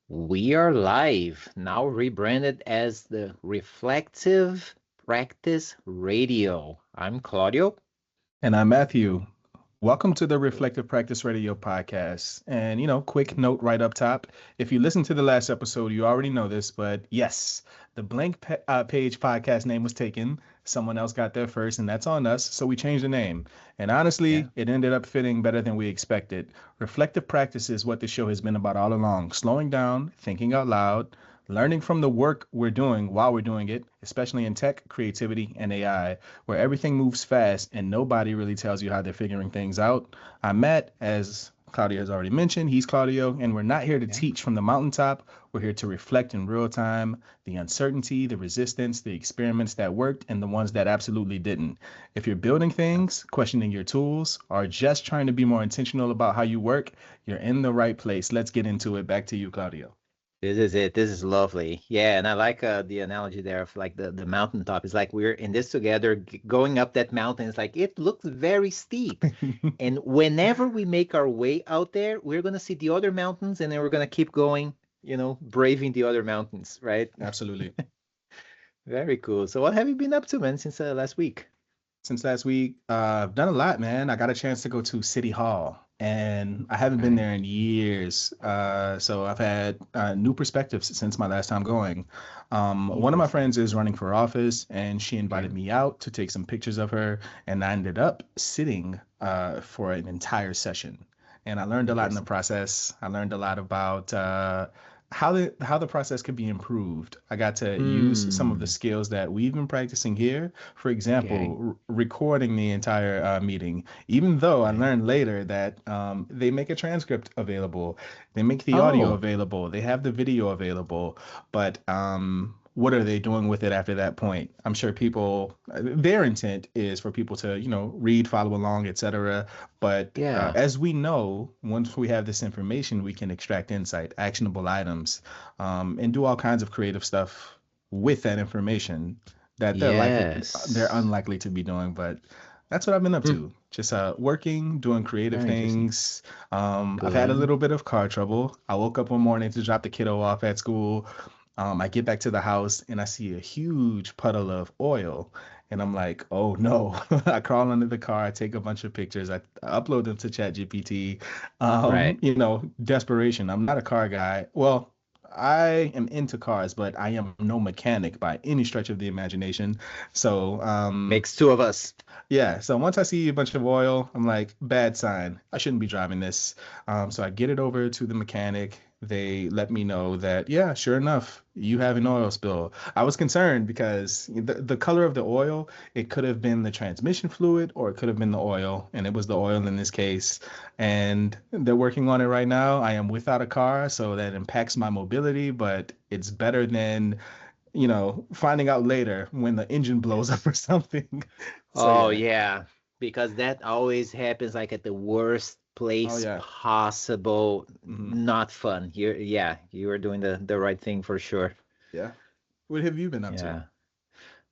We are live, now rebranded as the Reflective Practice Radio. I'm Claudio. And I'm Matthew. Welcome to the Reflective Practice Radio podcast. And, quick note right up top. If you listened to the last episode, you already know this, but yes, the page podcast name was taken. Someone else got there first, and that's on us. So we changed the name. And Yeah. honestly, it ended up fitting better than we expected. Reflective practice is what the show has been about all along, slowing down, thinking out loud, learning from the work we're doing while we're doing it, especially in tech, creativity, and AI, where everything moves fast and nobody really tells you how they're figuring things out. I'm Matt, as Claudio has already mentioned. He's Claudio, and we're not here to Yeah. teach from the mountaintop. We're here to reflect in real time the uncertainty, the resistance, the experiments that worked, and the ones that absolutely didn't. If you're building things, questioning your tools, or just trying to be more intentional about how you work, you're in the right place. Let's get into it. Back to you, Claudio. This is it. This is lovely. Yeah, and I like the analogy there of like the mountaintop. It's like we're in this together, going up that mountain. It's like it looks very steep. And whenever we make our way out there, we're gonna see the other mountains, and then we're gonna keep going, braving the other mountains, right? Absolutely. Very cool. So what have you been up to, man, since last week? Since last week, I've done a lot, man. I got a chance to go to City Hall, and I haven't been Right. there in years. So I've had new perspectives since my last time going. One of my Interesting. friends is running for office, and she Yeah. invited me out to take some pictures of her, and I ended up sitting for an entire session. And I learned a lot in the Interesting. process. I learned a lot about how the process could be improved. I got to use some of the Hmm. skills that we've been practicing here. For Okay. example, recording the entire meeting, even though I Right. learned later that they make a transcript available, they make the audio Oh, available, they have the video available, but what are they doing with it after that point? I'm sure people, their intent is for people to, read, follow along, etc. But yeah. as we know, once we have this information, we can extract insight, actionable items, and do all kinds of creative stuff with that information that they're Yes. unlikely to be doing. But that's what I've been up Hmm. to. Just working, doing creative Very interesting. things. I've had a Good. little bit of car trouble. I woke up one morning to drop the kiddo off at school. I get back to the house and I see a huge puddle of oil. And I'm like, oh no. I crawl under the car, I take a bunch of pictures, I upload them to ChatGPT. Right. Desperation. I'm not a car guy. Well, I am into cars, but I am no mechanic by any stretch of the imagination. So, Makes two of us. yeah, so once I see a bunch of oil, I'm like, bad sign. I shouldn't be driving this. So I get it over to the mechanic. They let me know that, yeah, sure enough, you have an oil spill. I was concerned because the color of the oil, it could have been the transmission fluid or it could have been the oil, and it was the oil in this case. And they're working on it right now. I am without a car, so that impacts my mobility, but it's better than, finding out later when the engine blows up or something. So Oh yeah. yeah, because that always happens like at the worst Oh place yeah. possible. Hmm. Not fun. You are doing the right thing for sure. Yeah. What have you been up to? Yeah.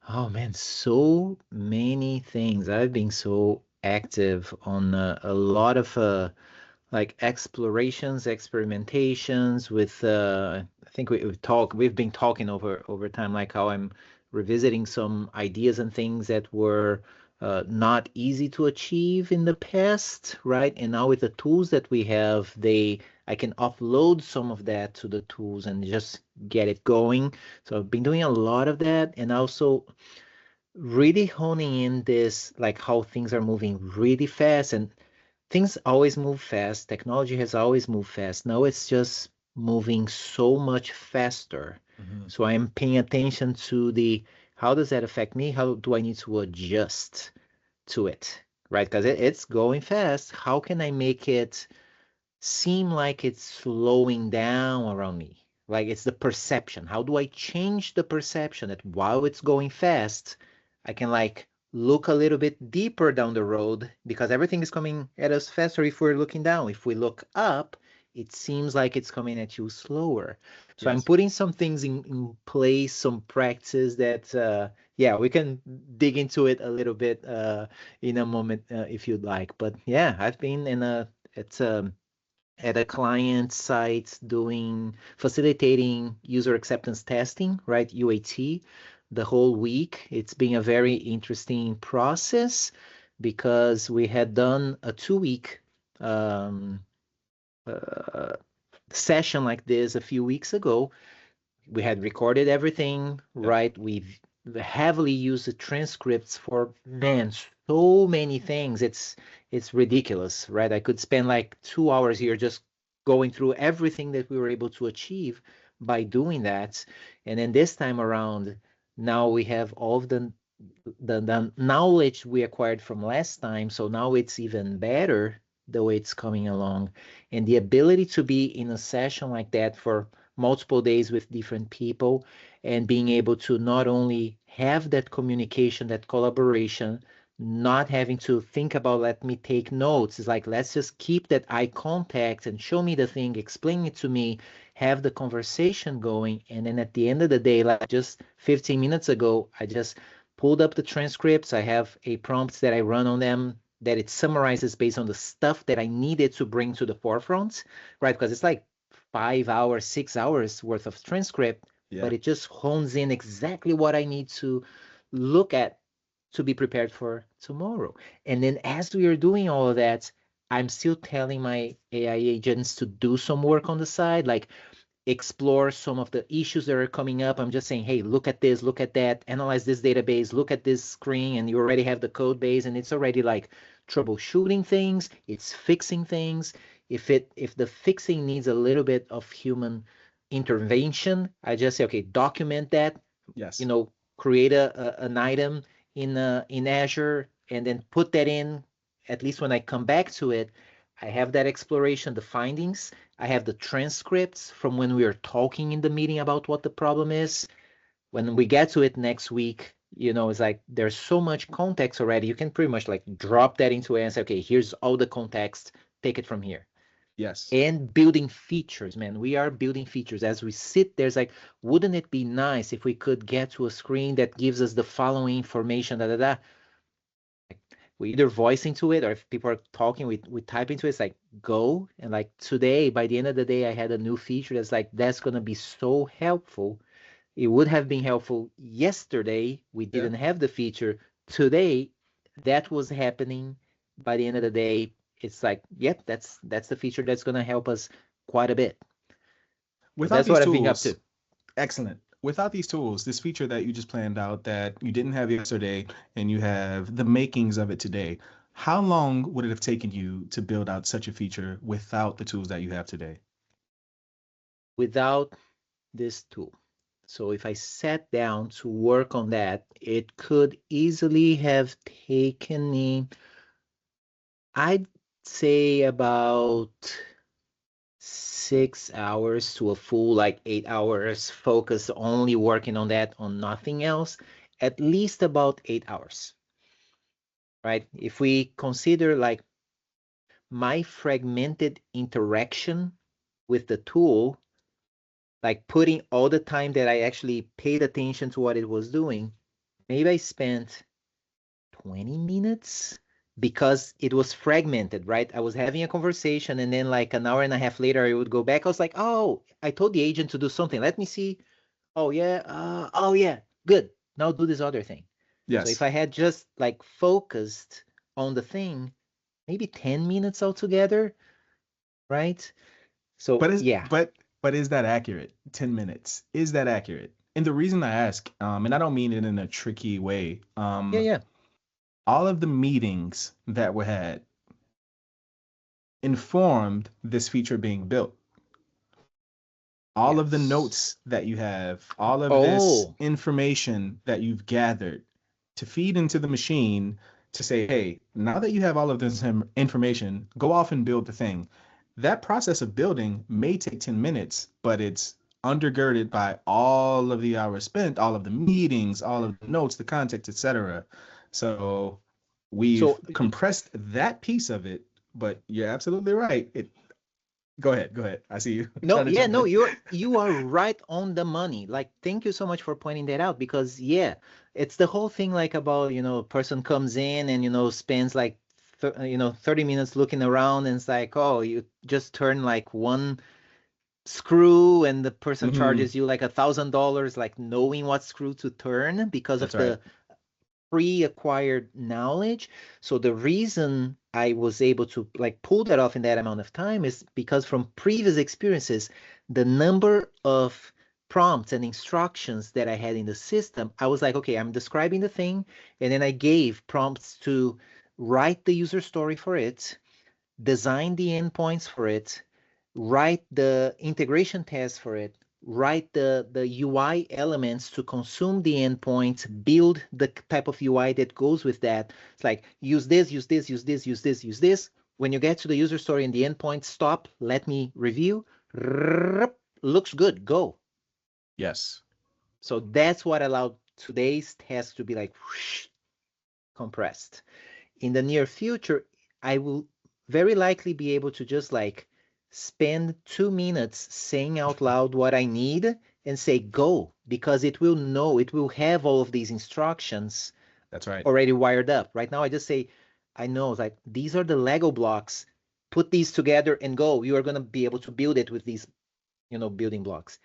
Oh man, so many things. I've been so active on a lot of like explorations, experimentations with I think we've been talking over time like how I'm revisiting some ideas and things that were not easy to achieve in the past, right? And now with the tools that we have, they I can offload some of that to the tools and just get it going. So I've been doing a lot of that and also really honing in this like how things are moving really fast and things always move fast. Technology has always moved fast. Now it's just moving so much faster. Hmm. So I am paying attention to the how does that affect me? How do I need to adjust to it? Right? Because it's going fast. How can I make it seem like it's slowing down around me? Like it's the perception. How do I change the perception that while it's going fast, I can like look a little bit deeper down the road because everything is coming at us faster if we're looking down. If we look up, it seems like it's coming at you slower. So I'm Yes. putting some things in place, some practices that, yeah, we can dig into it a little bit in a moment if you'd like. But yeah, I've been in a, it's at a client site doing facilitating user acceptance testing, right? UAT, the whole week. It's been a very interesting process because we had done a 2 week um, uh, session like this a few weeks ago. We had recorded everything, Yep. right? We've heavily used the transcripts for, man, so many things. It's ridiculous, right? I could spend like 2 hours here just going through everything that we were able to achieve by doing that. And then this time around, now we have all of the knowledge we acquired from last time. So now it's even better the way it's coming along. And the ability to be in a session like that for multiple days with different people and being able to not only have that communication, that collaboration, not having to think about let me take notes. It's like let's just keep that eye contact and show me the thing, explain it to me, have the conversation going. And then at the end of the day, like just 15 minutes ago, I just pulled up the transcripts. I have a prompt that I run on them that it summarizes based on the stuff that I needed to bring to the forefront, right? Because it's like 5 hours, 6 hours worth of transcript, but Yeah. it just hones in exactly what I need to look at to be prepared for tomorrow. And then as we are doing all of that, I'm still telling my AI agents to do some work on the side, like explore some of the issues that are coming up. I'm just saying, hey, look at this, look at that, analyze this database, look at this screen, and you already have the code base, and it's already like troubleshooting things, it's fixing things. If the fixing needs a little bit of human intervention, I just say, okay, document that, Yes. create an item in Azure, and then put that in. At least when I come back to it, I have that exploration, the findings. I have the transcripts from when we are talking in the meeting about what the problem is. When we get to it next week, it's like there's so much context already. You can pretty much like drop that into it and say, okay, here's all the context. Take it from here. Yes. And building features, man. We are building features. As we sit there's like, wouldn't it be nice if we could get to a screen that gives us the following information, da da da. We either voice into it or if people are talking, we type into it. It's like go. And like today, by the end of the day, I had a new feature that's gonna be so helpful. It would have been helpful yesterday. We Yeah. didn't have the feature. Today, that was happening. By the end of the day, it's like, yep, that's the feature that's gonna help us quite a bit. So Without that's these what I've been up tools, to. excellent. Without these tools, this feature that you just planned out that you didn't have yesterday and you have the makings of it today, how long would it have taken you to build out such a feature without the tools that you have today? Without this tool. So if I sat down to work on that, it could easily have taken me, I'd say about 6 hours to a full like 8 hours focus only working on that, on nothing else. At least about 8 hours, right? If we consider like my fragmented interaction with the tool, like putting all the time that I actually paid attention to what it was doing, maybe I spent 20 minutes because it was fragmented, right? I was having a conversation and then like an hour and a half later I would go back. I was like, oh, I told the agent to do something. Let me see. Oh yeah, good. Now do this other thing. So if Yes. I had just like focused on the thing, maybe 10 minutes altogether, right? So But is yeah. but but is that accurate? 10 minutes. Is that accurate? And the reason I ask, and I don't mean it in a tricky way, Yeah, yeah. all of the meetings that were had informed this feature being built. All of the Yes. notes that you have, all of this Oh, information that you've gathered to feed into the machine to say, hey, now that you have all of this information, go off and build the thing. That process of building may take 10 minutes, but it's undergirded by all of the hours spent, all of the meetings, all of the notes, the context, etc. So we've so compressed that piece of it, but you're absolutely right. Go ahead, go ahead. I see you no, trying to yeah, jump no, in. you are right on the money. Like, thank you so much for pointing that out because yeah, it's the whole thing like about, a person comes in and spends like 30 minutes looking around, and it's like, oh, you just turn like one screw and the person Hmm. charges you like $1,000, like knowing what screw to turn because of That's right. the pre-acquired knowledge. So the reason I was able to like pull that off in that amount of time is because from previous experiences, the number of prompts and instructions that I had in the system, I was like, okay, I'm describing the thing, and then I gave prompts to write the user story for it, design the endpoints for it, write the integration tests for it, write the UI elements to consume the endpoints, build the type of UI that goes with that. It's like use this, use this, use this, use this, use this. When you get to the user story and the endpoint, stop, let me review. Looks good, go. Yes. So that's what allowed today's test to be like whoosh, compressed. In the near future, I will very likely be able to just like spend 2 minutes saying out loud what I need and say go, because it will know, it will have all of these instructions That's right. already wired up. Right now, I just say, I know, it's like these are the Lego blocks. Put these together and go. You are going to be able to build it with these, building blocks.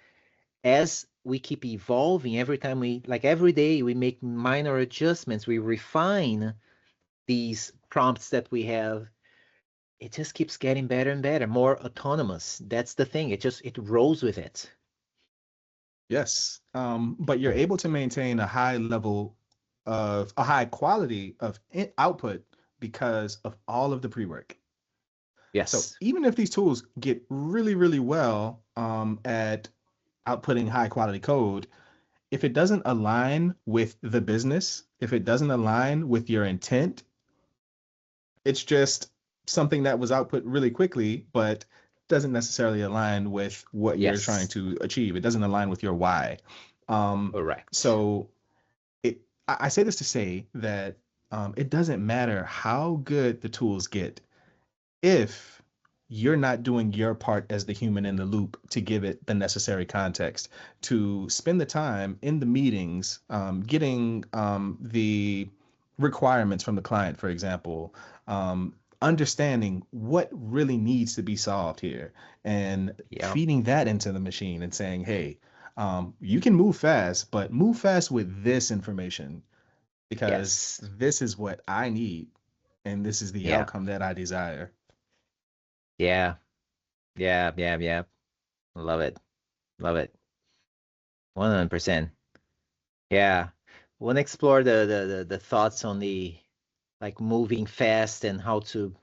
As we keep evolving, every time like every day, we make minor adjustments, we refine these prompts that we have, it just keeps getting better and better, more autonomous. That's the thing. It rolls with it. Yes. But you're able to maintain a high level of a high quality of output because of all of the pre-work. So Yes. even if these tools get really, really well at outputting high quality code, if it doesn't align with the business, if it doesn't align with your intent, it's just something that was output really quickly, but doesn't necessarily align with what you're trying Yes. to achieve. It doesn't align with your why. Um, Correct. so I say this to say that it doesn't matter how good the tools get if you're not doing your part as the human in the loop to give it the necessary context, to spend the time in the meetings, getting the requirements from the client, for example, understanding what really needs to be solved here, and Yeah. feeding that into the machine and saying, hey, you can move fast, but move fast with this information because Yes. this is what I need and this is the Yeah. outcome that I desire. Yeah. Yeah. Yeah. Yeah. Love it. Love it. 100%. Yeah. Want to explore the thoughts on the like moving fast and how to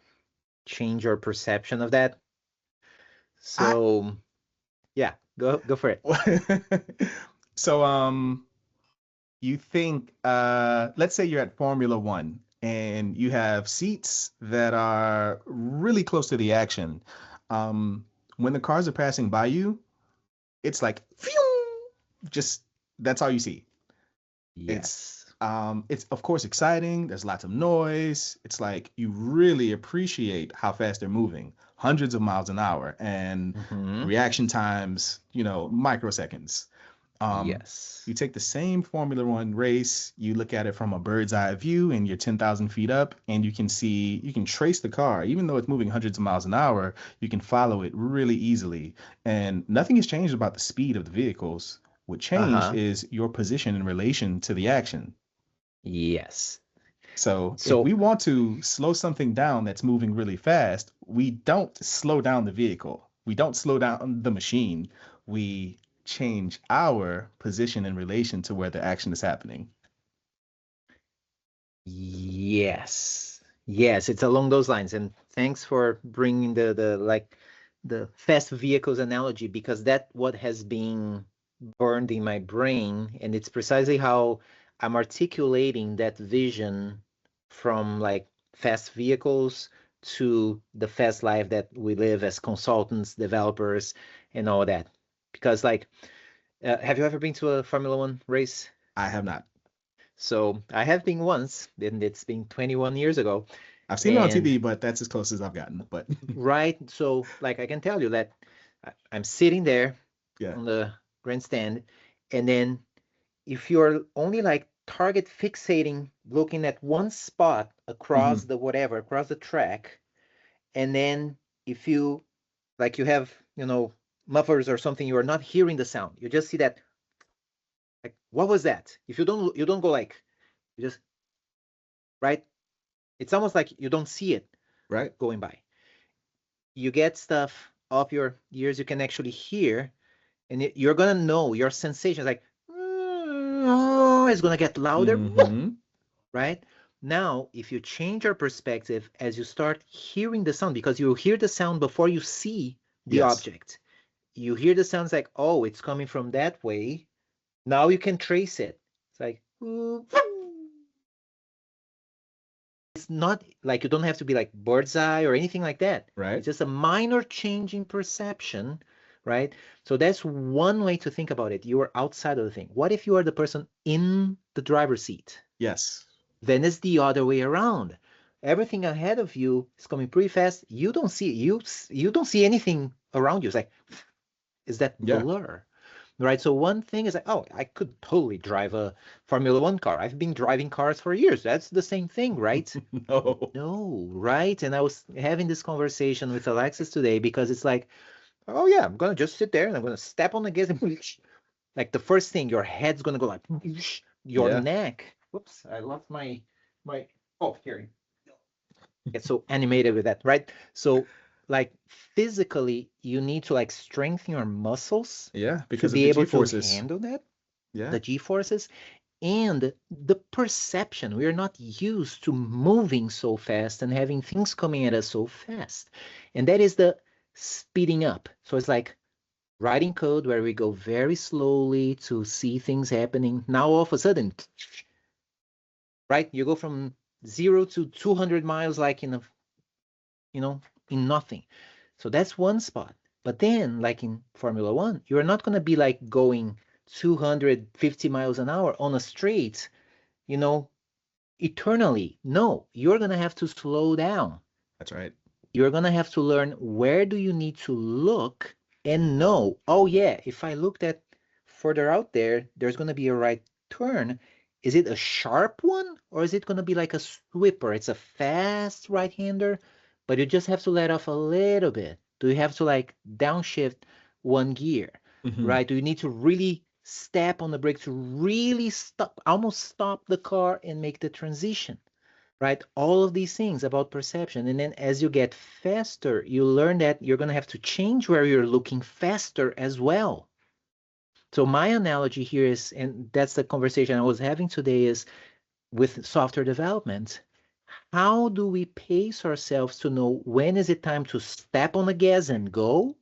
change your perception of that. I So yeah, go for it. so you think let's say you're at Formula One and you have seats that are really close to the action. Um when the cars are passing by you, it's like phew, just that's all you see. Yes. It's of course exciting. There's lots of noise. It's like you really appreciate how fast they're moving, hundreds of miles an hour, and Mm-hmm. reaction times, microseconds. Um, Yes. you take the same Formula One race, you look at it from a bird's eye view, and you're 10,000 feet up, and you can trace the car, even though it's moving hundreds of miles an hour, you can follow it really easily. And nothing has changed about the speed of the vehicles. What changed Uh-huh. is your position in relation to the action. Yes. So if So we want to slow something down that's moving really fast, we don't slow down the vehicle. We don't slow down the machine. We change our position in relation to where the action is happening. yes. Yes, it's along those lines. And thanks for bringing the like the fast vehicles analogy, because that what has been burned in my brain, and it's precisely how I'm articulating that vision from like fast vehicles to the fast life that we live as consultants, developers, and all that. Because like, have you ever been to a Formula One race? I have not. So I have been once, and it's been 21 years ago. I've seen it on And TV, but that's as close as I've gotten. But right, so like I can tell you that I'm sitting there yeah. on the grandstand, and then if you're only like target fixating, looking at one spot across Mm-hmm. the whatever, across the track, and then if you like you have, mufflers or something, you are not hearing the sound. You just see that, like, what was that? If you don't go like, you just, right? It's almost like you don't see it Right. going by. You get stuff off your ears you can actually hear, and you're gonna know your sensations like, it's gonna get louder, Mm-hmm. right? Now, if you change your perspective as you start hearing the sound, because you hear the sound before you see the Yes. object, you hear the sounds like, oh, it's coming from that way. Now you can trace it. It's like, it's not like you don't have to be like bird's eye or anything like that. Right. It's just a minor change in perception, right? So that's one way to think about it. You are outside of the thing. What if you are the person in the driver's seat? Yes. Then it's the other way around. Everything ahead of you is coming pretty fast. You don't see anything around you. It's like, is that Yeah. blur? Right. So one thing is like, oh, I could totally drive a Formula One car. I've been driving cars for years. That's the same thing, right? No. No, right? And I was having this conversation with Alexis today because it's like, oh yeah, I'm gonna just sit there and I'm gonna step on the gas and like the first thing, your head's gonna go like your Yeah. neck. Whoops, I lost my oh here. Get so animated with that, right? So like physically, you need to like strengthen your muscles Yeah. to Because of be the able to G-forces. handle that, Yeah. the G forces, and the perception. We are not used to moving so fast and having things coming at us so fast. And that is the speeding up. So it's like writing code where we go very slowly to see things happening. Now all of a sudden, right? You go from 0 to 200 miles like you know, in nothing. So that's one spot. But then, like in Formula One, you're not going to be like going 250 miles an hour on a straight, you know, eternally. No, you're going to have to slow down. That's right. You're going to have to learn where do you need to look and know, oh yeah, if I looked at further out there, there's going to be a right turn. Is it a sharp one or is it going to be like a sweeper? It's a fast right-hander, but you just have to let off a little bit. Do you have to like downshift one gear, Mm-hmm. right? Do you need to really step on the brake to really stop, almost stop the car and make the transition? Right? All of these things about perception. And then as you get faster, you learn that you're going to have to change where you're looking faster as well. So my analogy here is, and that's the conversation I was having today, is with software development. How do we pace ourselves to know when is it time to step on the gas and go?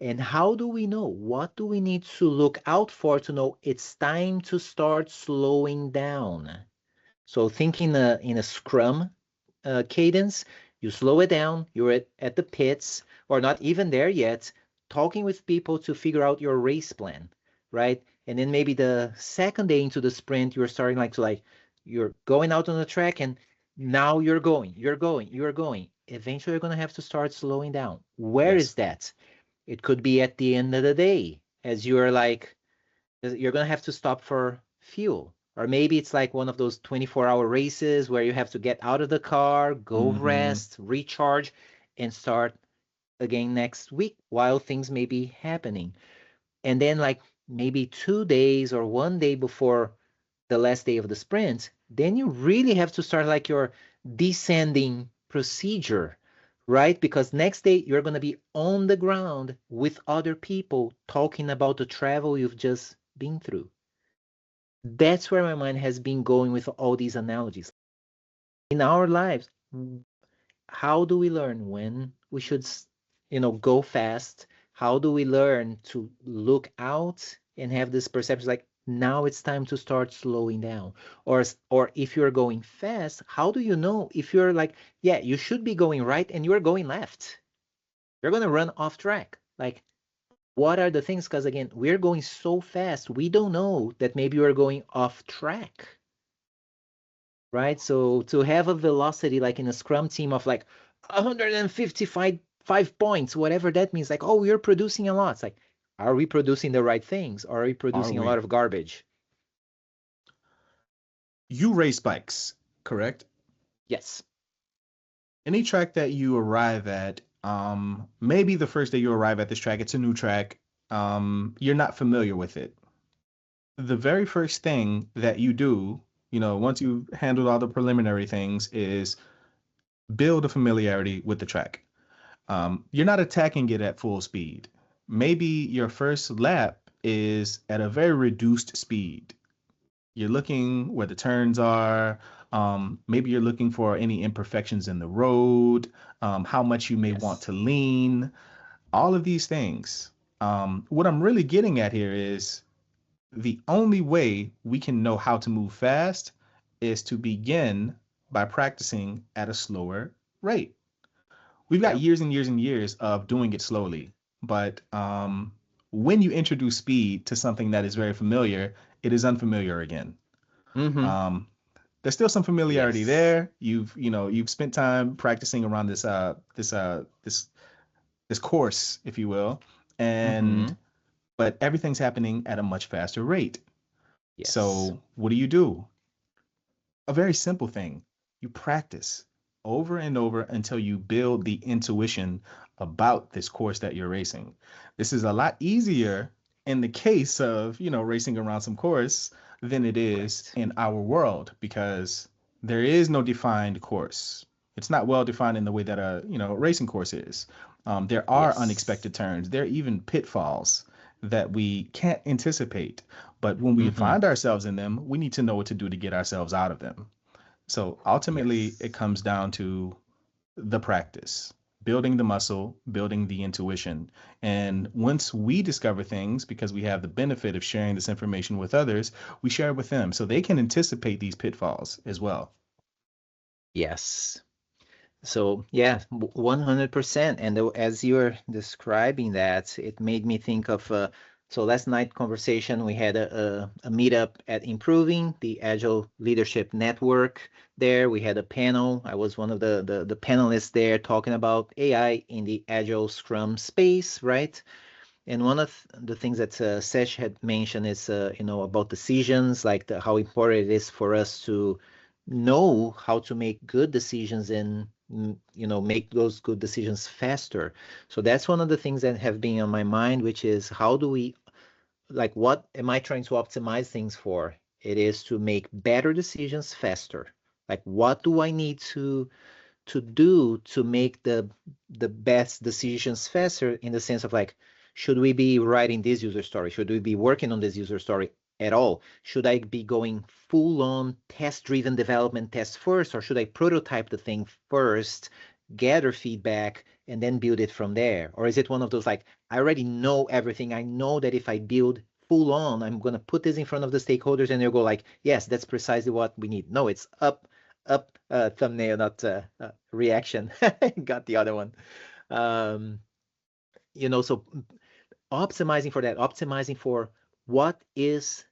And how do we know? What do we need to look out for to know it's time to start slowing down? So think in a scrum cadence, you slow it down, you're at the pits, or not even there yet, talking with people to figure out your race plan, right? And then maybe the second day into the sprint, you're starting like to like, you're going out on the track and now you're going. Eventually, you're going to have to start slowing down. Where is Yes. that? It could be at the end of the day, as you're like, you're going to have to stop for fuel. Or maybe it's like one of those 24-hour races where you have to get out of the car, go Mm-hmm. rest, recharge, and start again next week while things may be happening. And then, like maybe 2 days or one day before the last day of the sprint, then you really have to start like your descending procedure, right? Because next day you're going to be on the ground with other people talking about the travel you've just been through. That's where my mind has been going with all these analogies. In our lives, how do we learn when we should, go fast? How do we learn to look out and have this perception like now it's time to start slowing down? Or if you're going fast, how do you know if you're like, yeah, you should be going right and you're going left? You're going to run off track. Like, what are the things? Because again, we're going so fast, we don't know that maybe we're going off track, right? So to have a velocity like in a scrum team of like 155 points, whatever that means, like, oh, we're producing a lot. It's like, are we producing the right things? Or are we Are producing a lot we? of garbage? You race bikes, correct? Yes. Any track that you arrive at, maybe the first day you arrive at this track, it's a new track. You're not familiar with it. The very first thing that you do, once you've handled all the preliminary things, is build a familiarity with the track. You're not attacking it at full speed. Maybe your first lap is at a very reduced speed. You're looking where the turns are. Maybe you're looking for any imperfections in the road, how much you may want Yes. to lean, all of these things. What I'm really getting at here is the only way we can know how to move fast is to begin by practicing at a slower rate. We've got Yeah. years and years and years of doing it slowly, but when you introduce speed to something that is very familiar, it is unfamiliar again. Mm-hmm. Um, there's still some familiarity Yes. there. You've spent time practicing around this course, if you will, Mm-hmm. and but everything's happening at a much faster rate. Yes. So what do? A very simple thing. You practice over and over until you build the intuition about this course that you're racing. This is a lot easier in the case of, racing around some course than it is Correct. in our world because there is no defined course. It's not well defined in the way that a, racing course is. There are Yes. unexpected turns. There are even pitfalls that we can't anticipate. But when we Mm-hmm. find ourselves in them, we need to know what to do to get ourselves out of them. So ultimately, it Yes. comes down to the practice, building the muscle, building the intuition. And once we discover things, because we have the benefit of sharing this information with others, we share it with them so they can anticipate these pitfalls as well. Yes. So yeah, 100%. And as you're describing that, it made me think of so last night conversation we had a meetup at Improving the Agile Leadership Network. There we had a panel. I was one of the panelists there talking about AI in the Agile Scrum space, right? And one of the things that Sesh had mentioned is, about decisions, like how important it is for us to know how to make good decisions and, make those good decisions faster. So that's one of the things that have been on my mind, which is how do we, like, what am I trying to optimize things for? It is to make better decisions faster. Like, what do I need to do to make the best decisions faster in the sense of like, should we be writing this user story? Should we be working on this user story at all? Should I be going full on test driven development test first, or should I prototype the thing first, gather feedback, and then build it from there? Or is it one of those like, I already know everything. I know that if I build full on, I'm going to put this in front of the stakeholders and they'll go like, yes, that's precisely what we need. No, it's up thumbnail, not reaction. Got the other one. Um, so optimizing for that, optimizing for what is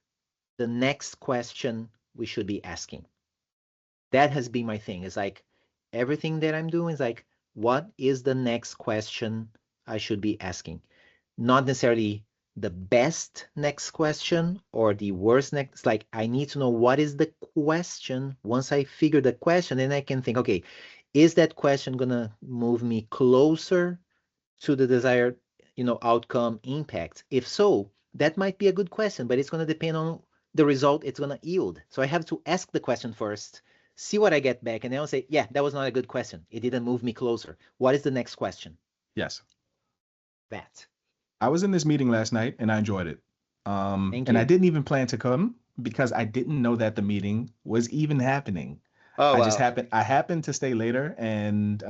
the next question we should be asking. That has been my thing. It's like everything that I'm doing is like, what is the next question I should be asking? Not necessarily the best next question or the worst next. Like I need to know what is the question. Once I figure the question, then I can think, okay, is that question gonna move me closer to the desired, outcome impact? If so, that might be a good question, but it's gonna depend on the result it's gonna yield. So I have to ask the question first, see what I get back, and then I'll say, yeah, that was not a good question. It didn't move me closer. What is the next question? Yes. That. I was in this meeting last night and I enjoyed it. Thank And I you. didn't even plan to come because I didn't know that the meeting was even happening. Oh wow. I happened to stay later and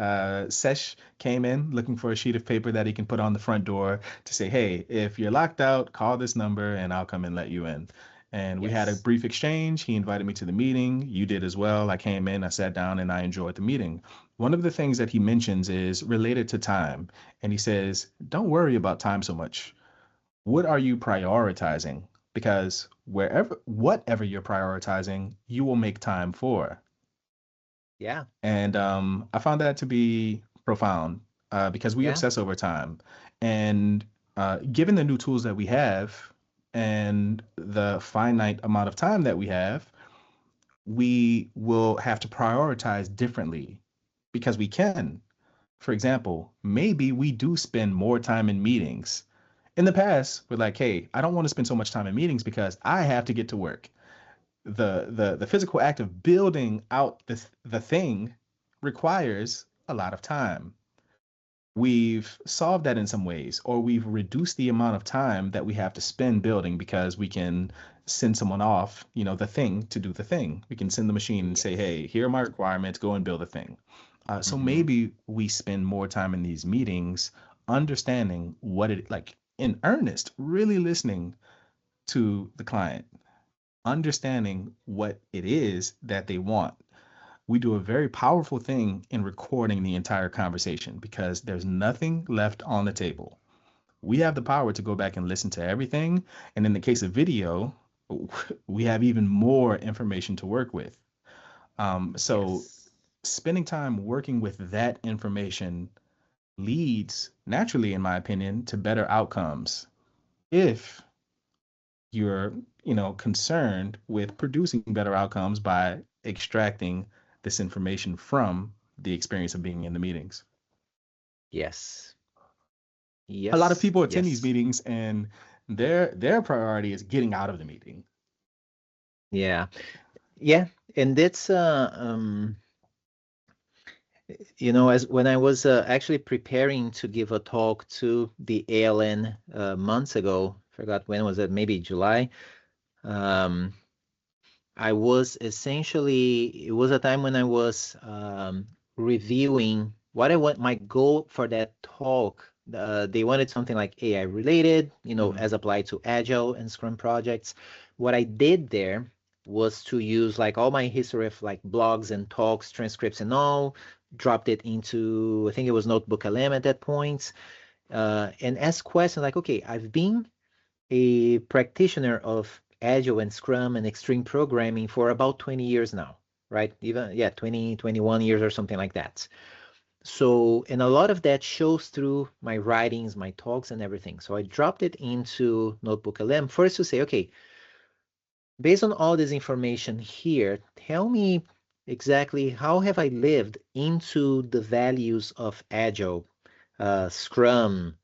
Sesh came in looking for a sheet of paper that he can put on the front door to say, hey, if you're locked out, call this number and I'll come and let you in. And we had a Yes. brief exchange. He invited me to the meeting. You did as well. I came in, I sat down, and I enjoyed the meeting. One of the things that he mentions is related to time. And he says, don't worry about time so much. What are you prioritizing? Because whatever you're prioritizing, you will make time for. Yeah. And I found that to be profound because we Yeah. obsess over time. And given the new tools that we have and the finite amount of time that we have, we will have to prioritize differently because we can. For example, maybe we do spend more time in meetings. In the past, we're like, hey, I don't want to spend so much time in meetings because I have to get to work. The physical act of building out the thing requires a lot of time. We've solved that in some ways, or we've reduced the amount of time that we have to spend building because we can send someone off, the thing to do the thing. We can send the machine and say, hey, here are my requirements, go and build a thing. So Mm-hmm. maybe we spend more time in these meetings understanding what it like in earnest, really listening to the client, understanding what it is that they want. We do a very powerful thing in recording the entire conversation because there's nothing left on the table. We have the power to go back and listen to everything. And in the case of video, we have even more information to work with. So Yes. spending time working with that information leads naturally, in my opinion, to better outcomes if you're, concerned with producing better outcomes by extracting this information from the experience of being in the meetings. Yes. A lot of Yes. people attend these Yes. meetings and their priority is getting out of the meeting. Yeah. Yeah. And that's as when I was actually preparing to give a talk to the ALN months ago, forgot when was it, maybe July. Um, I was essentially, it was a time when I was reviewing what I want, my goal for that talk. They wanted something like AI related, Hmm. as applied to Agile and Scrum projects. What I did there was to use like all my history of like blogs and talks, transcripts and all, dropped it into, I think it was Notebook LM at that point, and ask questions like, okay, I've been a practitioner of Agile and Scrum and extreme programming for about 20 years now, right? Even, yeah, 20, 21 years or something like that. So, and a lot of that shows through my writings, my talks, and everything. So I dropped it into Notebook LM first to say, okay, based on all this information here, tell me exactly how have I lived into the values of Agile, Scrum,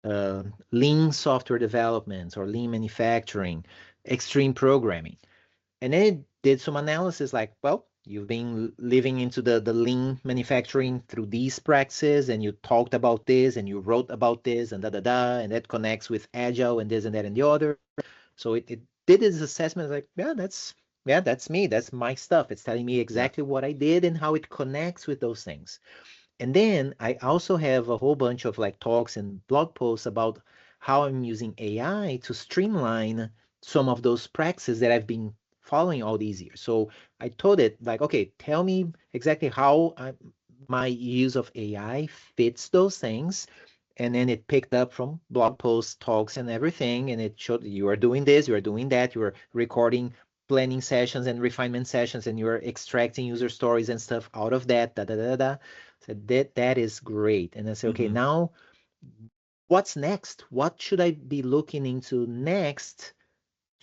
uh, lean software development or lean manufacturing, extreme programming. And then it did some analysis like, well, you've been living into the lean manufacturing through these practices, and you talked about this, and you wrote about this, and da da da, and that connects with agile and this and that and the other. So it did its assessment like, yeah, that's me, that's my stuff. It's telling me Yeah. exactly what I did and how it connects with those things. And then I also have a whole bunch of like talks and blog posts about how I'm using AI to streamline some of those practices that I've been following all these years. So I told it like, okay, tell me exactly how my use of AI fits those things. And then it picked up from blog posts, talks, and everything. And it showed you are doing this, you are doing that, you are recording planning sessions and refinement sessions, and you're extracting user stories and stuff out of that. Da da da da. So that is great. And I said, okay, Hmm. now what's next? What should I be looking into next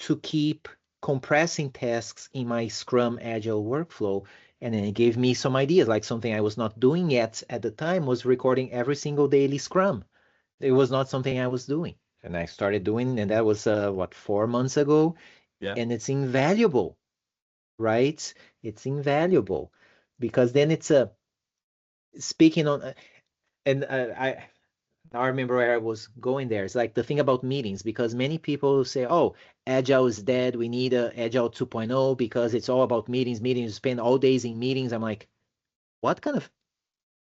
to keep compressing tasks in my Scrum Agile workflow? And then it gave me some ideas, like something I was not doing yet at the time was recording every single daily Scrum. It was not something I was doing. And I started doing, and that was what, 4 months ago, Yeah. and it's invaluable, right? It's invaluable because then it's a speaking on, and I now I remember where I was going there. It's like the thing about meetings, because many people say, oh, Agile is dead. We need a Agile 2.0 because it's all about meetings, meetings, you spend all days in meetings. I'm like, what kind of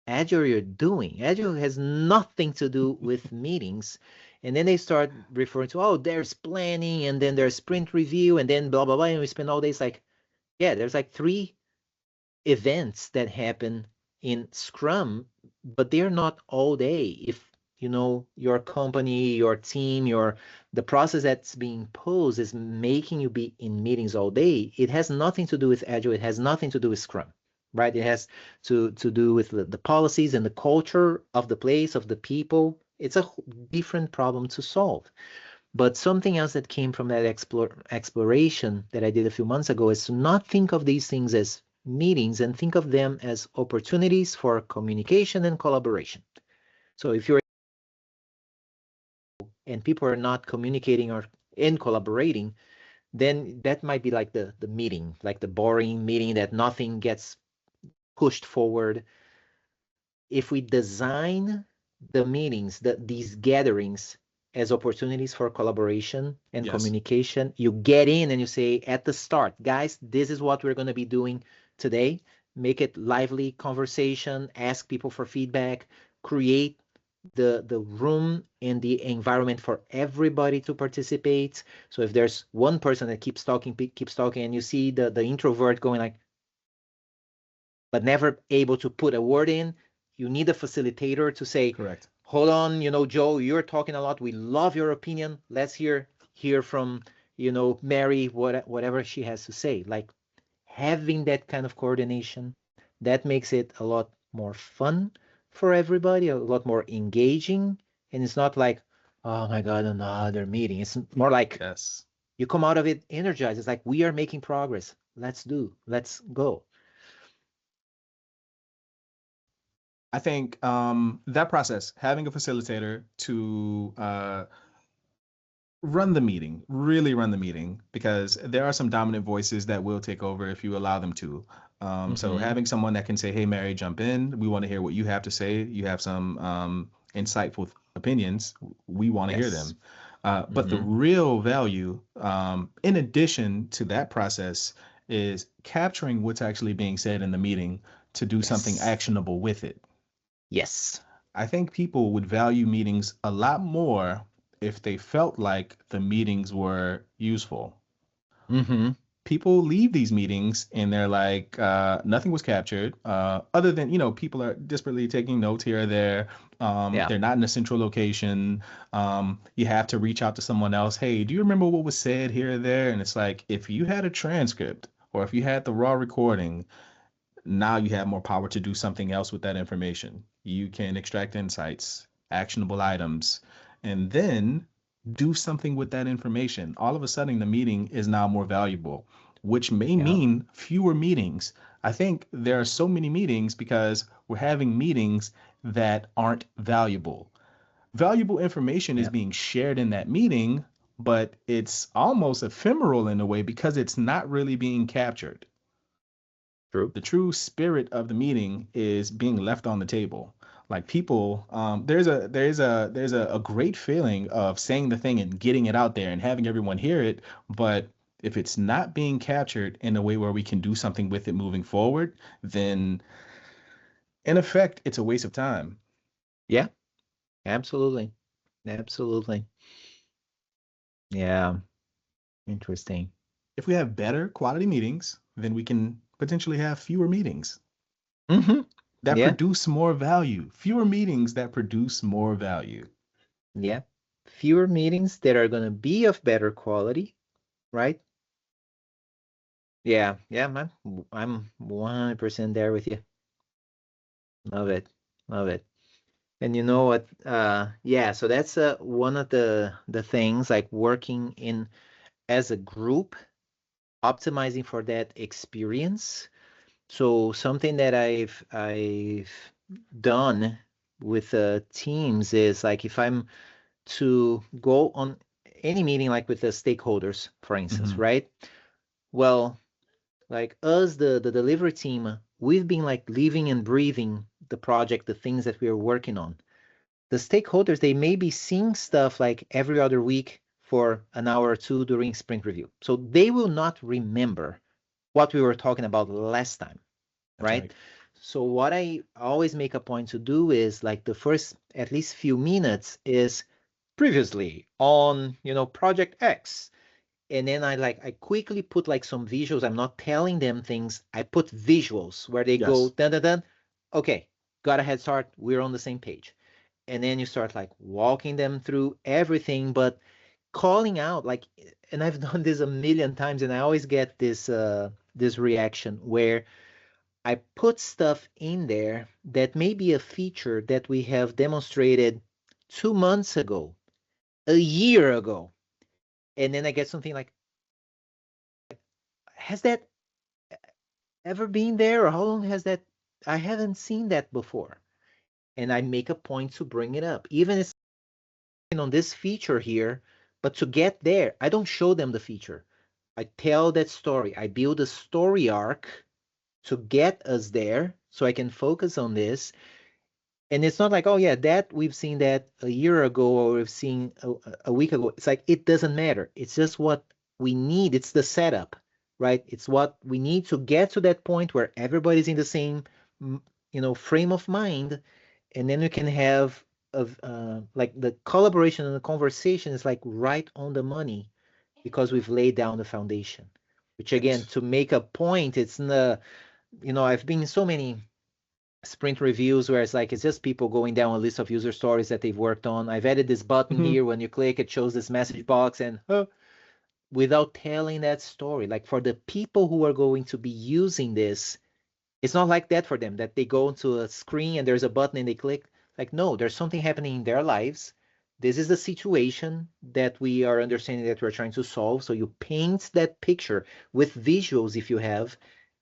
Agile you're doing? Agile has nothing to do with meetings. And then they start referring to, oh, there's planning and then there's sprint review and then blah, blah, blah. And we spend all days like, yeah, there's like three events that happen in Scrum, but they're not all day. If your company, your team, the process that's being posed is making you be in meetings all day, it has nothing to do with Agile. It has nothing to do with Scrum, right? It has to do with the policies and the culture of the place, of the people. It's a different problem to solve. But something else that came from that exploration that I did a few months ago is to not think of these things as meetings and think of them as opportunities for communication and collaboration. So if you're and people are not communicating or in collaborating, then that might be like the meeting, like the boring meeting that nothing gets pushed forward. If we design the meetings, these gatherings as opportunities for collaboration and Yes. communication, you get in and you say at the start, guys, this is what we're going to be doing today. Make it lively conversation, ask people for feedback, create the room and the environment for everybody to participate. So if there's one person that keeps talking, and you see the introvert going like, but never able to put a word in, you need a facilitator to say, Correct. hold on, Joe, you're talking a lot. We love your opinion. Let's hear from, Mary, whatever she has to say. Like having that kind of coordination, that makes it a lot more fun for everybody, a lot more engaging. And it's not like, oh my God, another meeting. It's more like Yes. you come out of it energized. It's like we are making progress. Let's go. I think that process, having a facilitator to run the meeting, really run the meeting, because there are some dominant voices that will take over if you allow them to. So Mm-hmm. having someone that can say, "Hey, Mary, jump in. We want to hear what you have to say. You have some insightful opinions. We want to hear Yes. them." But the Mm-hmm. real value, in addition to that process, is capturing what's actually being said in the meeting to do something Yes. actionable with it. Yes. I think people would value meetings a lot more if they felt like the meetings were useful. Mm-hmm. People leave these meetings and they're like, nothing was captured, other than, people are desperately taking notes here or there. Yeah. They're not in a central location. You have to reach out to someone else. Hey, do you remember what was said here or there? And it's like, if you had a transcript or if you had the raw recording, now you have more power to do something else with that information. You can extract insights, actionable items, and then do something with that information. All of a sudden, the meeting is now more valuable, which may Yeah. mean fewer meetings. I think there are so many meetings because we're having meetings that aren't valuable. Valuable information is Yeah. being shared in that meeting, but it's almost ephemeral in a way because it's not really being captured. True. The true spirit of the meeting is being left on the table. Like people, there's a great feeling of saying the thing and getting it out there and having everyone hear it. But if it's not being captured in a way where we can do something with it moving forward, then in effect, it's a waste of time. Yeah. Absolutely. Absolutely. Yeah. Interesting. If we have better quality meetings, then we can potentially have fewer meetings Mm-hmm. that Yeah. produce more value, fewer meetings that produce more value. Yeah. Fewer meetings that are gonna be of better quality, right? Yeah. Yeah, man. I'm 100% there with you. Love it. Love it. And you know what? Yeah, so that's one of the things like working in as a group, optimizing for that experience. So something that I've done with teams is like if I'm to go on any meeting like with the stakeholders, for instance, Mhm. right? Well, like us, the delivery team, we've been like living and breathing the project, the things that we are working on. The stakeholders, they may be seeing stuff like every other week for an hour or two during sprint review. So they will not remember what we were talking about last time, That's right? right. So what I always make a point to do is like the first at least few minutes is previously on, project X. And then I quickly put like some visuals. I'm not telling them things. I put visuals where they go Yes. dun dun dun. Okay, got a head start. We're on the same page. And then you start like walking them through everything, but calling out like, and I've done this a million times, and I always get this reaction where I put stuff in there that may be a feature that we have demonstrated 2 months ago, a year ago. And then I get something like, has that ever been there? Or how long has that? I haven't seen that before. And I make a point to bring it up. Even if it's on this feature here, but to get there, I don't show them the feature. I tell that story. I build a story arc to get us there so I can focus on this. And it's not like, oh yeah, that we've seen that a year ago or we've seen a week ago. It's like it doesn't matter. It's just what we need. It's the setup, right? It's what we need to get to that point where everybody's in the same, frame of mind, and then we can have like the collaboration and the conversation is like right on the money because we've laid down the foundation. Which again, Yes. to make a point, it's in the, I've been in so many sprint reviews where it's like it's just people going down a list of user stories that they've worked on. I've added this button Hmm. here. When you click, it shows this message box, and without telling that story, like for the people who are going to be using this, it's not like that for them, that they go into a screen and there's a button and they click. Like, no, there's something happening in their lives. This is the situation that we are understanding that we're trying to solve. So you paint that picture with visuals if you have,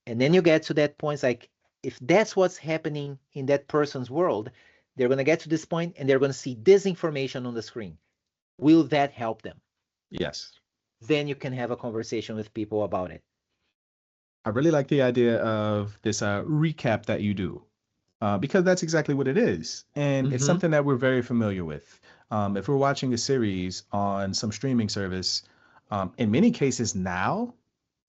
and then you get to that point. It's like, if that's what's happening in that person's world, they're going to get to this point and they're going to see this information on the screen. Will that help them? Yes. Then you can have a conversation with people about it. I really like the idea of this recap that you do, because that's exactly what it is. And it's Mm-hmm. something that we're very familiar with. If we're watching a series on some streaming service, in many cases now,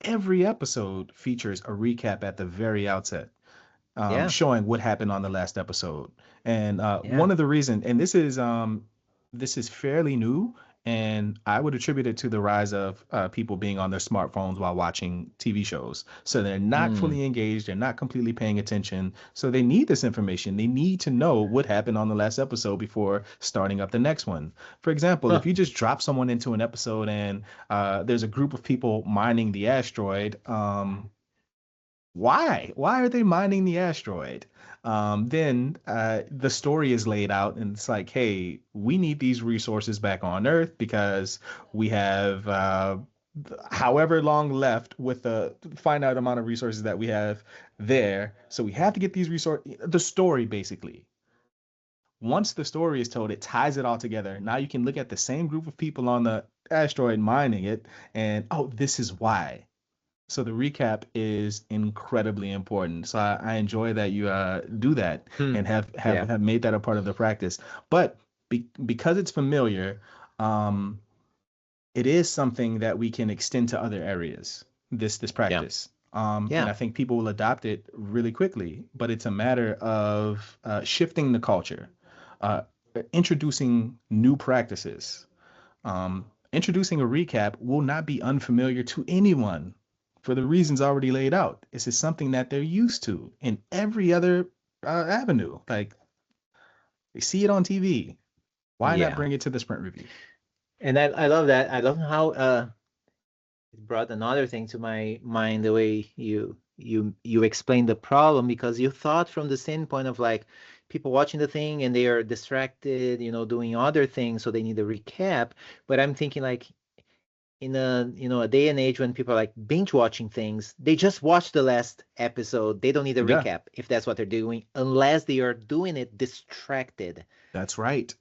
every episode features a recap at the very outset, Yeah. showing what happened on the last episode. And Yeah. one of the reasons, and this is fairly new, and I would attribute it to the rise of people being on their smartphones while watching TV shows. So they're not Mm. fully engaged, they're not completely paying attention. So they need this information. They need to know what happened on the last episode before starting up the next one. For example, if Huh. you just drop someone into an episode and there's a group of people mining the asteroid, why? Why are they mining the asteroid? Then the story is laid out, and it's like, hey, we need these resources back on Earth because we have however long left with the finite amount of resources that we have there. So we have to get these resources. The story, basically. Once the story is told, it ties it all together. Now you can look at the same group of people on the asteroid mining it, and oh, this is why. So the recap is incredibly important. So I enjoy that you do that Hmm. and Yeah. have made that a part of the practice. But because it's familiar, um, it is something that we can extend to other areas. This Yeah. practice, and Yeah. I think people will adopt it really quickly. But it's a matter of shifting the culture, uh, introducing new practices. Introducing a recap will not be unfamiliar to anyone for the reasons already laid out. This is something that they're used to in every other avenue. Like they see it on TV. Why not Yeah. bring it to the sprint review? And I love that. I love how it brought another thing to my mind, the way you explained the problem, because you thought from the standpoint of like people watching the thing and they are distracted, doing other things, so they need a recap. But I'm thinking like in a day and age when people are like binge watching things, they just watch the last episode. They don't need a Yeah, recap if that's what they're doing, unless they are doing it distracted. that's right.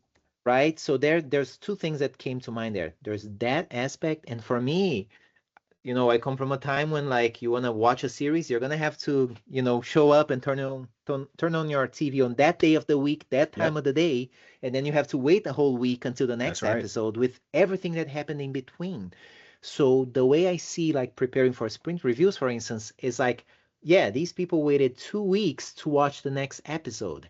Right? So there's two things that came to mind there. There's that aspect, and for me, I come from a time when like you want to watch a series, you're gonna have to, show up and turn on your TV on that day of the week, that time Yep, of the day, and then you have to wait a whole week until the that's next right. episode with everything that happened in between. So the way I see like preparing for sprint reviews, for instance, is like, yeah, these people waited 2 weeks to watch the next episode,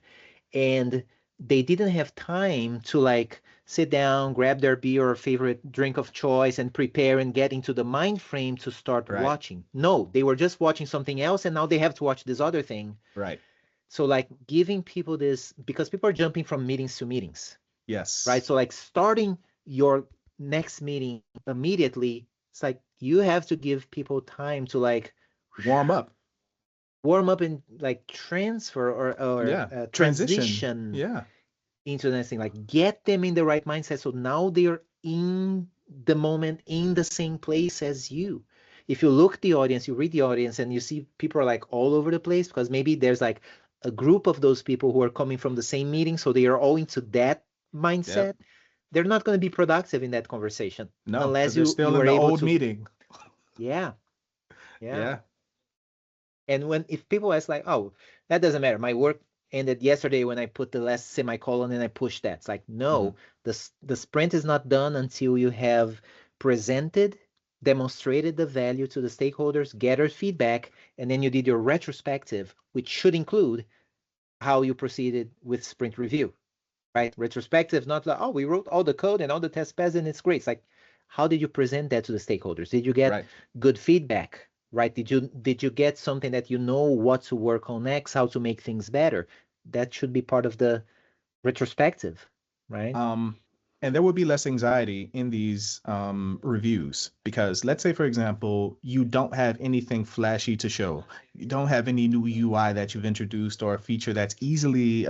and they didn't have time to like sit down, grab their beer or favorite drink of choice and prepare and get into the mind frame to start Right, watching. No, they were just watching something else and now they have to watch this other thing. right. So like giving people this, because people are jumping from meetings to meetings, right? Yes. So like starting your next meeting immediately, it's like you have to give people time to like Warm up. warm up and like transfer or Yeah. Transition. transition Yeah. into the next thing, like get them in the right mindset so now they're in, the moment in the same place as you. If you look at the audience, you read the audience, and you see people are like all over the place because maybe there's like a group of those people who are coming from the same meeting, so they are all into that Yep. mindset. They're not going to be productive in that conversation No, because unless they're still you in are the able old to. meeting. Yeah, yeah. Yeah. And when if people ask like, oh, that doesn't matter. My work ended yesterday when I put the last semicolon and I pushed that. It's like, Hmm. no, the sprint is not done until you have presented, demonstrated the value to the stakeholders, gathered feedback, and then you did your retrospective, which should include how you proceeded with sprint review, right? Retrospective, not like, oh, we wrote all the code and all the test pads and it's great. It's like, how did you present that to the stakeholders? Did you get Right. good feedback, right? Did you get something that you know what to work on next, how to make things better? That should be part of the retrospective, right? Um, and there would be less anxiety in these reviews because let's say, for example, you don't have anything flashy to show. You don't have any new UI that you've introduced or a feature that's easily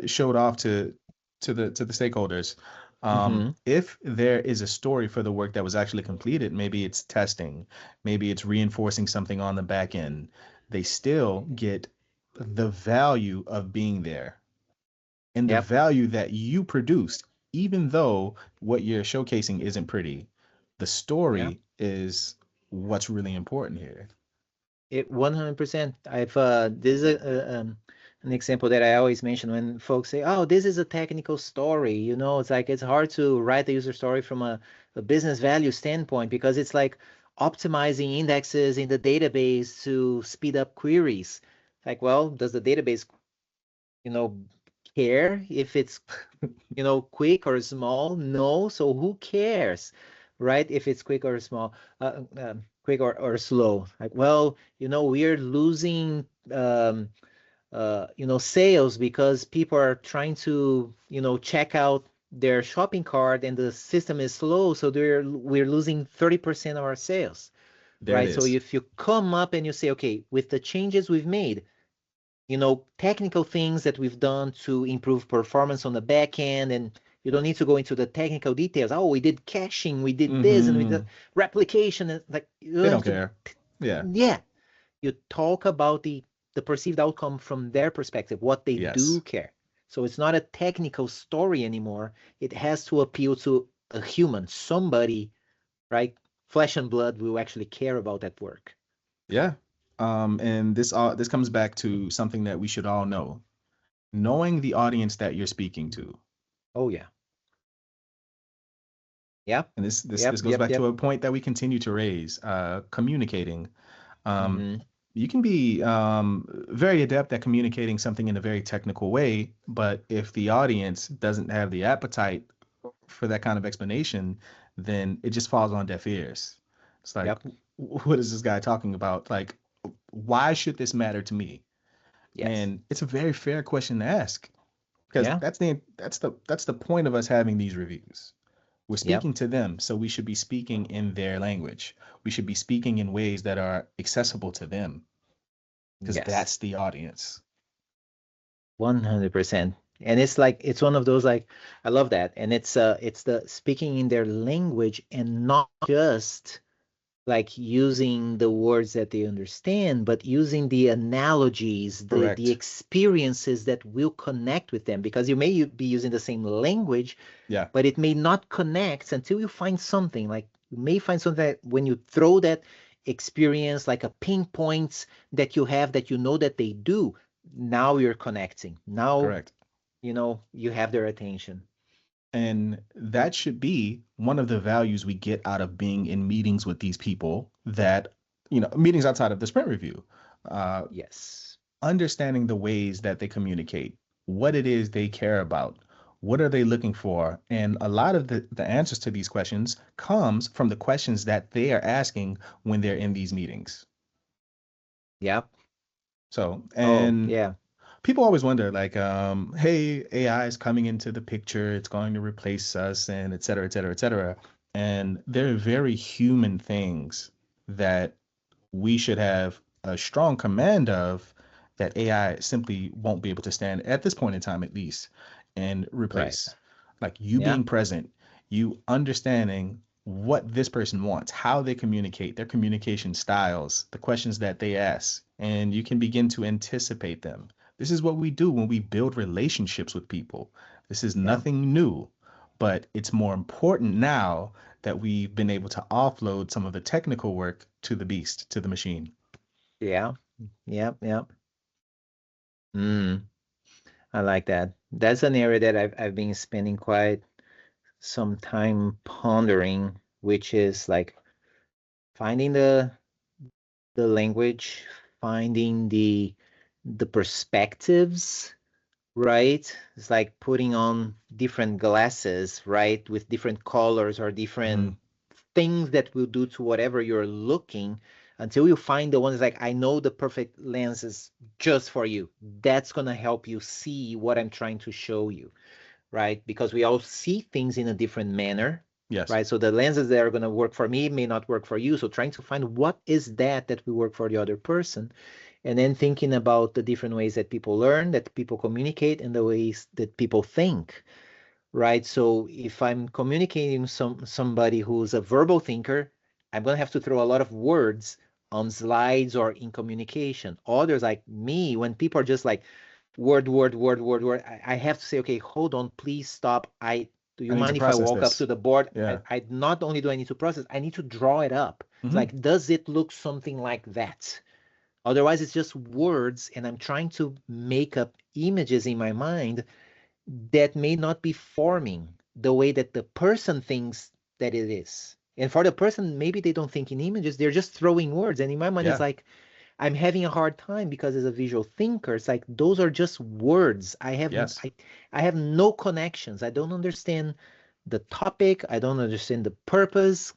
showed off to the stakeholders. Mm-hmm. If there is a story for the work that was actually completed, maybe it's testing, maybe it's reinforcing something on the back end, they still get the value of being there and the Yep. value that you produced, even though what you're showcasing isn't pretty. The Yeah. story is what's really important here. It 100%. I've this is an example that I always mention when folks say, "Oh, this is a technical story." It's like it's hard to write the user story from a business value standpoint because it's like optimizing indexes in the database to speed up queries. Like, well, does the database, you know, care if it's quick or small? No, so who cares, right? If it's quick or small, quick or slow. Like, well, we're losing, sales because people are trying to, check out their shopping cart and the system is slow, so we're losing 30% of our sales, There it right? So is. if you come up and you say, okay, with the changes we've made, technical things that we've done to improve performance on the back end, and you don't need to go into the technical details. Oh, we did caching, we did this, and we did Hmm. replication, and like you They don't don't have to. care. Yeah. Yeah, you talk about the perceived outcome from their perspective, what they do Yes. care. So it's not a technical story anymore. It has to appeal to a human, somebody, right? Flesh and blood will actually care about that work. Yeah. And this comes back to something that we should all know. Knowing the audience that you're speaking to. Oh yeah. Yep. And this Yep. goes Yep. back to Yep. a point that we continue to raise, communicating. Um, Mm-hmm. you can be very adept at communicating something in a very technical way, but if the audience doesn't have the appetite for that kind of explanation, then it just falls on deaf ears. It's like, Yep. what is this guy talking about? Like, why should this matter to me? Yes. And it's a very fair question to ask because Yeah. that's the point of us having these reviews. We're Yep. speaking to them, so we should be speaking in their language. We should be speaking in ways that are accessible to them because Yes. that's the audience. 100%. And it's like it's one of those like I love that. And it's the speaking in their language and not just like using the words that they understand, but using the analogies, the Correct. experiences that will connect with them. Because you may be using the same language, Yeah, but it may not connect until you find something. Like you may find something that when you throw that experience, like a pinpoint that you have that you know that they do, now you're connecting. Now, correct. you have their attention. And that should be one of the values we get out of being in meetings with these people that, meetings outside of the sprint review. Uh, Yes. Understanding the ways that they communicate, what it is they care about, what are they looking for, and a lot of the answers to these questions comes from the questions that they are asking when they're in these meetings. Yep. So, Oh, and yeah. people always wonder, like, hey, AI is coming into the picture, it's going to replace us, and et cetera, et cetera, et cetera. And there are very human things that we should have a strong command of that AI simply won't be able to stand at this point in time, at least, and Right. replace. Like you Yeah. being present, you understanding. what this person wants, how they communicate, their communication styles, the questions that they ask, and you can begin to anticipate them. This is what we do when we build relationships with people. This is Yeah. nothing new, but it's more important now that we've been able to offload some of the technical work to the beast, to the machine. Yeah. Yep. Yep. Mm, I like that. That's an area that I've been spending quite some time pondering, which is like finding the language, finding the perspectives, right? It's like putting on different glasses, right? With different colors or different Hmm. things that will do to whatever you're looking until you find the ones like, I know the perfect lenses just for you. That's going to help you see what I'm trying to show you, right? Because we all see things in a different manner, Yes. right? So the lenses that are going to work for me may not work for you. So trying to find what is that will work for the other person, and then thinking about the different ways that people learn, that people communicate, and the ways that people think, right? So if I'm communicating somebody who's a verbal thinker, I'm gonna have to throw a lot of words on slides or in communication. Others like me, when people are just like word, word, word, word, word, I have to say, okay, hold on, please stop. Do I you need to mind if I process walk up to this. the board? Yeah. I not only do I need to process, I need to draw it up. It's Hmm. like, does it look something like that? Otherwise, it's just words, and I'm trying to make up images in my mind that may not be forming the way that the person thinks that it is. And for the person, maybe they don't think in images, they're just throwing words. And in my mind, it's Yeah. like, I'm having a hard time because as a visual thinker, it's like those are just words. Yes. I have no connections. I don't understand the topic. I don't understand the purpose,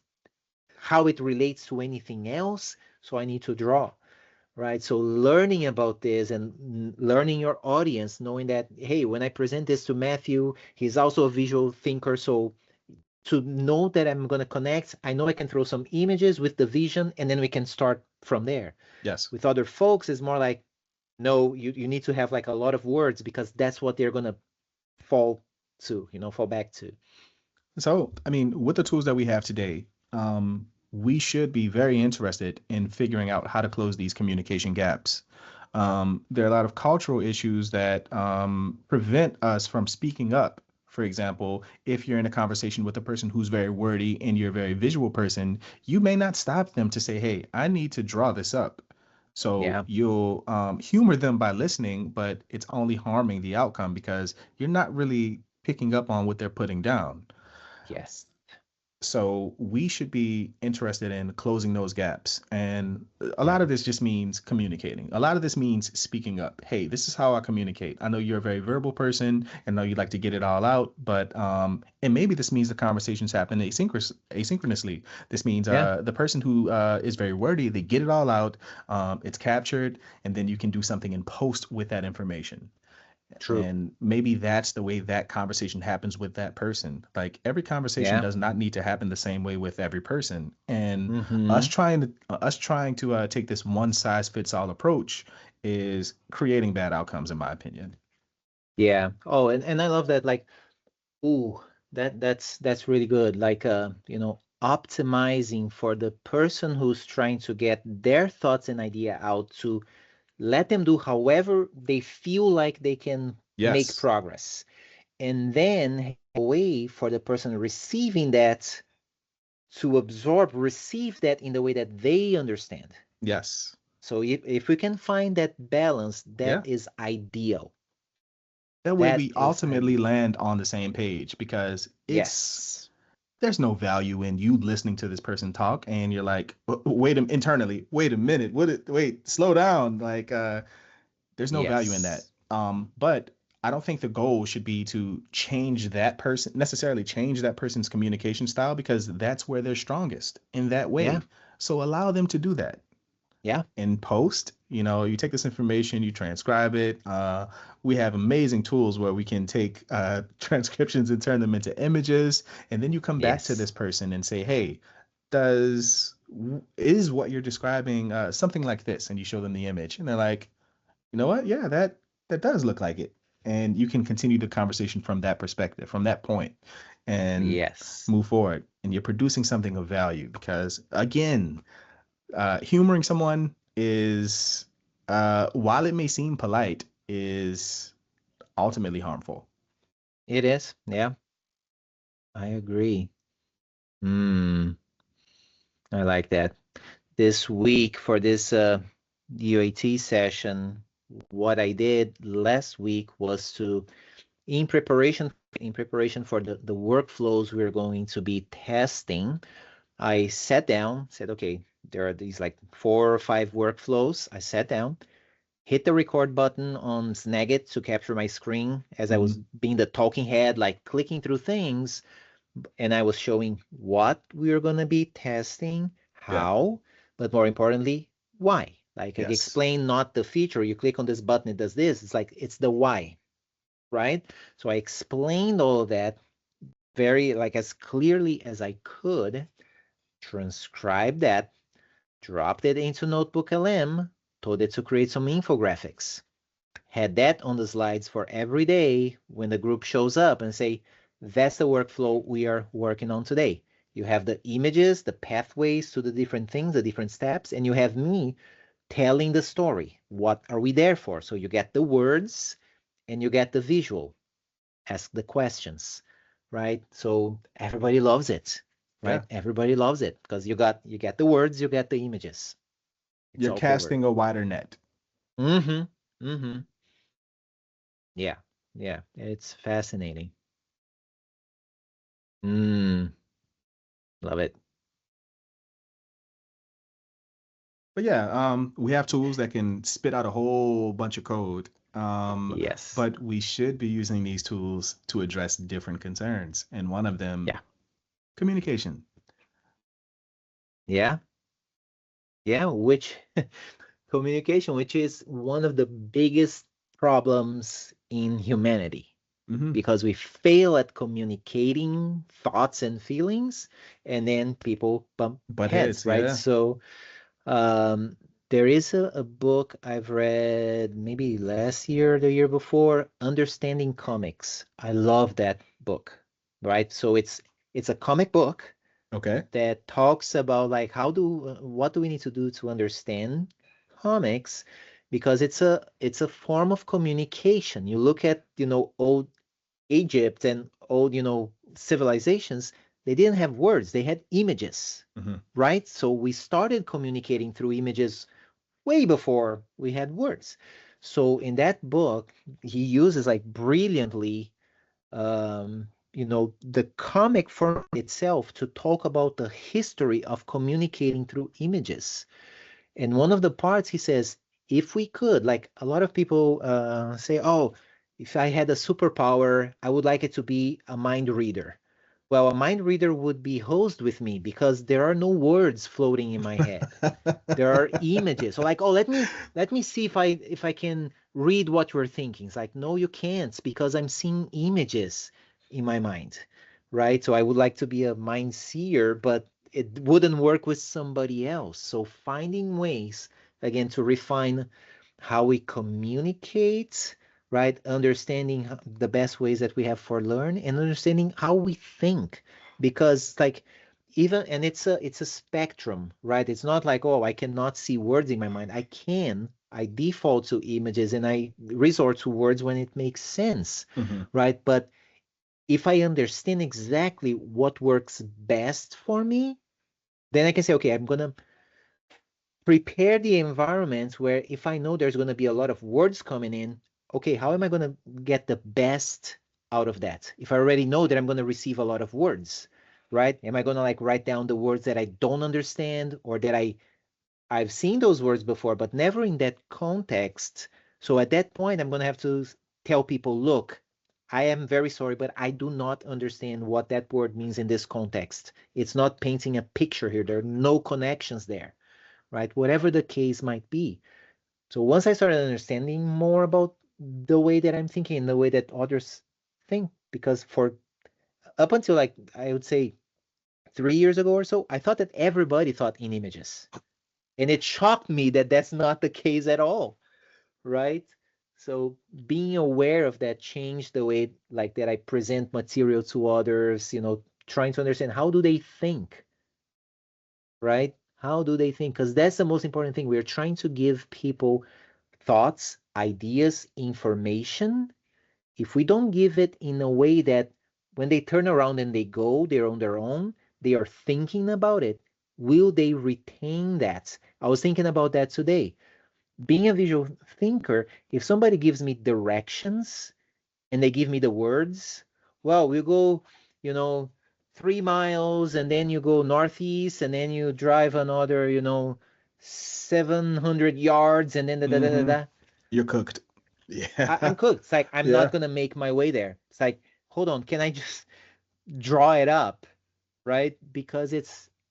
how it relates to anything else. So I need to draw, right? So learning about this and learning your audience, knowing that, hey, when I present this to Matthew, he's also a visual thinker. So to know that I'm going to connect, I know I can throw some images with the vision and then we can start from there. Yes. With other folks, it's more like, no, you need to have like a lot of words because that's what they're going to fall fall back to. So, I mean, with the tools that we have today, we should be very interested in figuring out how to close these communication gaps. There are a lot of cultural issues that prevent us from speaking up. For example, if you're in a conversation with a person who's very wordy and you're a very visual person, you may not stop them to say, "Hey, I need to draw this up." So Yeah. you'll humor them by listening, but it's only harming the outcome because you're not really picking up on what they're putting down. Yes. So we should be interested in closing those gaps. And a Yeah. lot of this just means communicating. A lot of this means speaking up. Hey, this is how I communicate. I know you're a very verbal person and know you like to get it all out, but and maybe this means the conversations happen asynchronously. This means Yeah. the person who is very wordy, they get it all out, it's captured, and then you can do something in post with that information. True. And maybe that's the way that conversation happens with that person. Like every conversation Yeah. does not need to happen the same way with every person. And Mm-hmm. us trying to take this one size fits all approach is creating bad outcomes, in my opinion. Yeah. Oh, and I love that. Like, ooh, that's really good. Like optimizing for the person who's trying to get their thoughts and idea out to let them do however they feel like they can make Yes. progress. And then a way for the person receiving that to absorb, receive that in the way that they understand. Yes. So if we can find that balance, that Yeah. is ideal. That way That we is ultimately ideal. land on the same page because it's Yes. there's no value in you listening to this person talk and you're like, Wait a internally, wait a minute, wait, slow down." Like there's no value in that. Yes. But I don't think the goal should be to change that person, necessarily change that person's communication style, because that's where they're strongest in that Yeah. way. So allow them to do that Yeah. in post. You take this information, you transcribe it. We have amazing tools where we can take transcriptions and turn them into images, and then you come back to Yes. this person and say, "Hey, does is what you're describing something like this?" And you show them the image, and they're like, "You know what? Yeah, that does look like it." And you can continue the conversation from that perspective, from that point. and Yes. move forward. And you're producing something of value because, again, humoring someone is, while it may seem polite, is ultimately harmful. It is. Yeah, I agree. Hmm. I like that. This week for this UAT session, what I did last week was to, in preparation for the workflows we're going to be testing, I sat down, said, okay, there are these like 4 or 5 workflows. I sat down, hit the record button on Snagit to capture my screen as I was Mhm. being the talking head, like clicking through things, and I was showing what we are going to be testing, Yeah. how, but more importantly, why. Like I Yes. explain not the feature, you click on this button, it does this. It's like, it's the why, right? So I explained all of that very, like as clearly as I could, transcribed that, dropped it into Notebook LM, told it to create some infographics, had that on the slides for every day when the group shows up and say, that's the workflow we are working on today. You have the images, the pathways to the different things, the different steps, and you have me telling the story. What are we there for? So you get the words and you get the visual. Ask the questions, right? So everybody loves it, Yeah. right? Everybody loves it because you get the words, you get the images. It's You're all covered. casting a wider net. Mm-hmm. Mm-hmm. Yeah. Yeah. It's fascinating. Mm, love it. But yeah, we have tools that can spit out a whole bunch of code. Yes. But we should be using these tools to address different concerns. And one of them, Yeah. communication. Yeah. Yeah. Which communication, which is one of the biggest problems in humanity Hmm. because we fail at communicating thoughts and feelings, and then people bump Butt heads, heads, right? yeah. So there is a book I've read maybe last year, or the year before, Understanding Comics. I love that book, right? So it's a comic book Okay. that talks about like what do we need to do to understand comics, because it's a form of communication. You look at, old Egypt and old, civilizations, they didn't have words, they had images, Hmm. right? So we started communicating through images way before we had words. So in that book, he uses like brilliantly, the comic form itself to talk about the history of communicating through images. And one of the parts he says, if we could, like a lot of people say, oh, if I had a superpower, I would like it to be a mind reader. Well, a mind reader would be hosed with me because there are no words floating in my head. There are images. So like, oh, let me see if I can read what you're thinking. It's like, no, you can't because I'm seeing images in my mind, right? So I would like to be a mind seer, but it wouldn't work with somebody else. So finding ways again to refine how we communicate, right? Understanding the best ways that we have for learn and understanding how we think, because like even, and it's a spectrum, right? It's not like, oh, I cannot see words in my mind. I default to images and I resort to words when it makes sense, Hmm. right? But if I understand exactly what works best for me, then I can say, okay, I'm gonna prepare the environment where if I know there's gonna be a lot of words coming in, okay, how am I gonna get the best out of that? If I already know that I'm gonna receive a lot of words, right? Am I gonna like write down the words that I don't understand or that I've seen those words before, but never in that context? So at that point, I'm gonna have to tell people, look, I am very sorry, but I do not understand what that word means in this context. It's not painting a picture here. There are no connections there, right? Whatever the case might be. So once I started understanding more about the way that I'm thinking and the way that others think, because for up until like I would say 3 years ago or so, I thought that everybody thought in images. And it shocked me that that's not the case at all, right? So being aware of that changed the way like that I present material to others, trying to understand how do they think, right? How do they think? Because that's the most important thing. We're trying to give people thoughts, ideas, information. If we don't give it in a way that when they turn around and they go, they're on their own, they are thinking about it, will they retain that? I was thinking about that today. Being a visual thinker, if somebody gives me directions and they give me the words, well, we'll go, you know, 3 miles and then you go northeast and then you drive another, 700 yards and then da da da da Mm-hmm. da. You're cooked. I'm Yeah. cooked. It's like I'm not Yeah. gonna make my way there. It's like, hold on, can I just draw it up, right? Because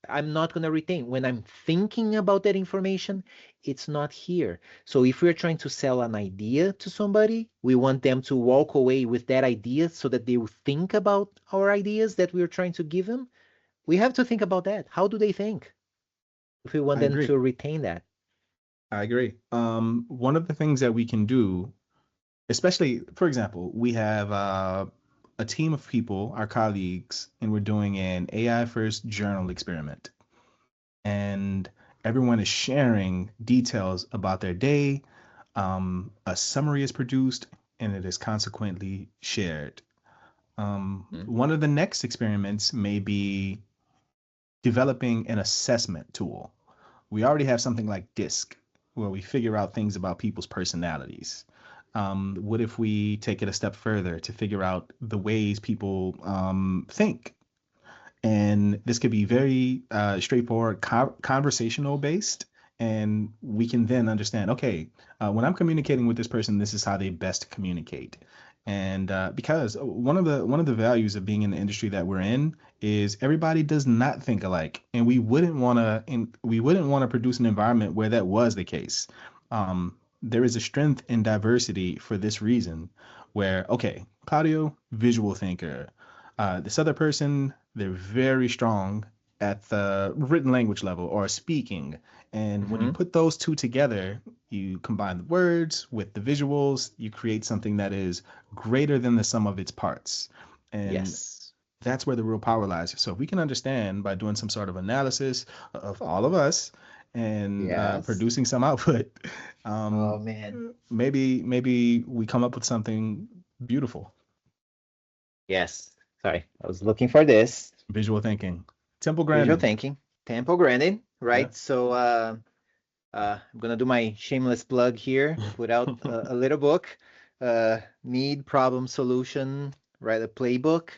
I'm not gonna retain. When I'm thinking about that information, it's not here. So if we're trying to sell an idea to somebody, we want them to walk away with that idea so that they will think about our ideas that we're trying to give them. We have to think about that. How do they think if we want I them agree. to retain that? I agree. One of the things that we can do, especially, for example, we have a team of people, our colleagues, and we're doing an AI first journal experiment. And everyone is sharing details about their day. A summary is produced and it is consequently shared. Hmm? One of the next experiments may be developing an assessment tool. We already have something like DISC, where we figure out things about people's personalities. What if we take it a step further to figure out the ways people think? And this could be very straightforward, conversational based. And we can then understand, okay, when I'm communicating with this person, this is how they best communicate. And because one of the values of being in the industry that we're in is everybody does not think alike, and we wouldn't want to produce an environment where that was the case. There is a strength in diversity for this reason, where okay, Claudio, visual thinker, this other person, they're very strong at the written language level or speaking. And when you Hmm. put those two together, you combine the words with the visuals, you create something that is greater than the sum of its parts. And Yes. that's where the real power lies. So if we can understand by doing some sort of analysis of all of us and Yes. producing some output, Oh um, man. maybe we come up with something beautiful. Yes. Sorry, I was looking for this. Visual thinking, Temple Visual Grandin. thinking, tempo grandin, Yeah. right? So I'm gonna do my shameless plug here. Put out a little book, need problem solution, right? A playbook.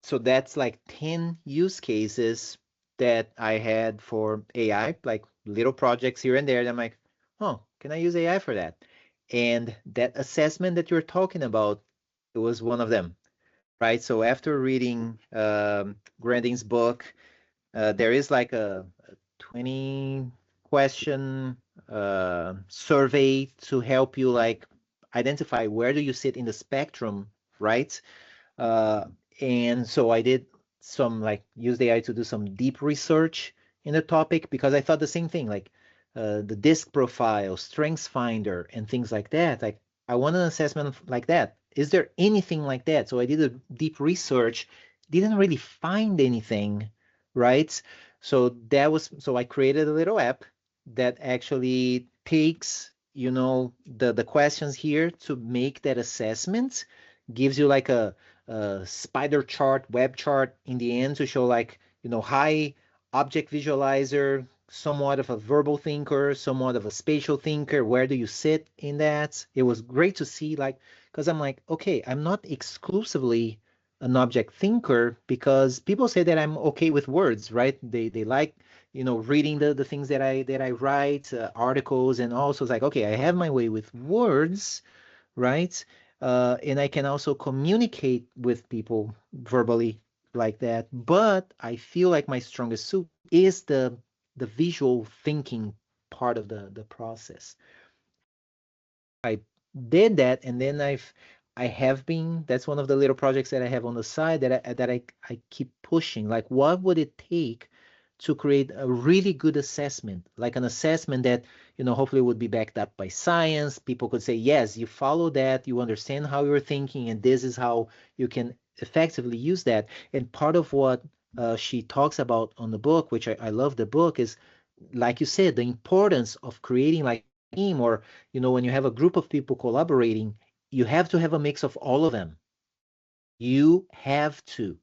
So that's like 10 use cases that I had for AI, like little projects here and there. And I'm like, oh, can I use AI for that? And that assessment that you're talking about, it was one of them, right? So after reading Grandin's book, there is like a 20 question survey to help you like identify where do you sit in the spectrum, right? Uh, and so I did some like used AI to do some deep research in the topic because I thought the same thing, like the disk profile, strengths finder, and things like that. Like I want an assessment like that. Is there anything like that? So I did a deep research, didn't really find anything, right? So I created a little app that actually takes, the questions here to make that assessment, gives you like a spider chart, web chart in the end to show like, high object visualizer, somewhat of a verbal thinker, somewhat of a spatial thinker. Where do you sit in that? It was great to see, like, because I'm like, okay, I'm not exclusively an object thinker because people say that I'm okay with words, right? They like, reading the things that I write, articles, and also it's like, okay, I have my way with words, right? And I can also communicate with people verbally like that. But I feel like my strongest suit is the visual thinking part of the process. I did that, and then I have been. That's one of the little projects that I have on the side that I keep pushing. Like, what would it take to create a really good assessment, like an assessment that, hopefully would be backed up by science. People could say, yes, you follow that, you understand how you're thinking, and this is how you can effectively use that. And part of what she talks about on the book, which I love the book, is like you said, the importance of creating like a team, or, when you have a group of people collaborating, you have to have a mix of all of them. You have to,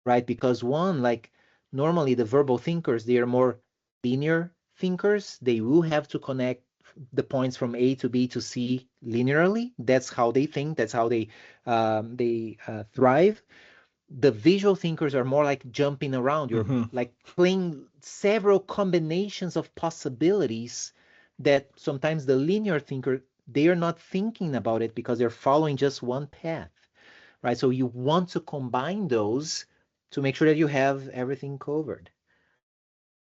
right? Because one, like normally the verbal thinkers, they are more linear thinkers. They will have to connect the points from A to B to C linearly. That's how they think. That's how they thrive. The visual thinkers are more like jumping around. You're Hmm. like playing several combinations of possibilities that sometimes the linear thinker, they are not thinking about it because they're following just one path, right? So you want to combine those to make sure that you have everything covered.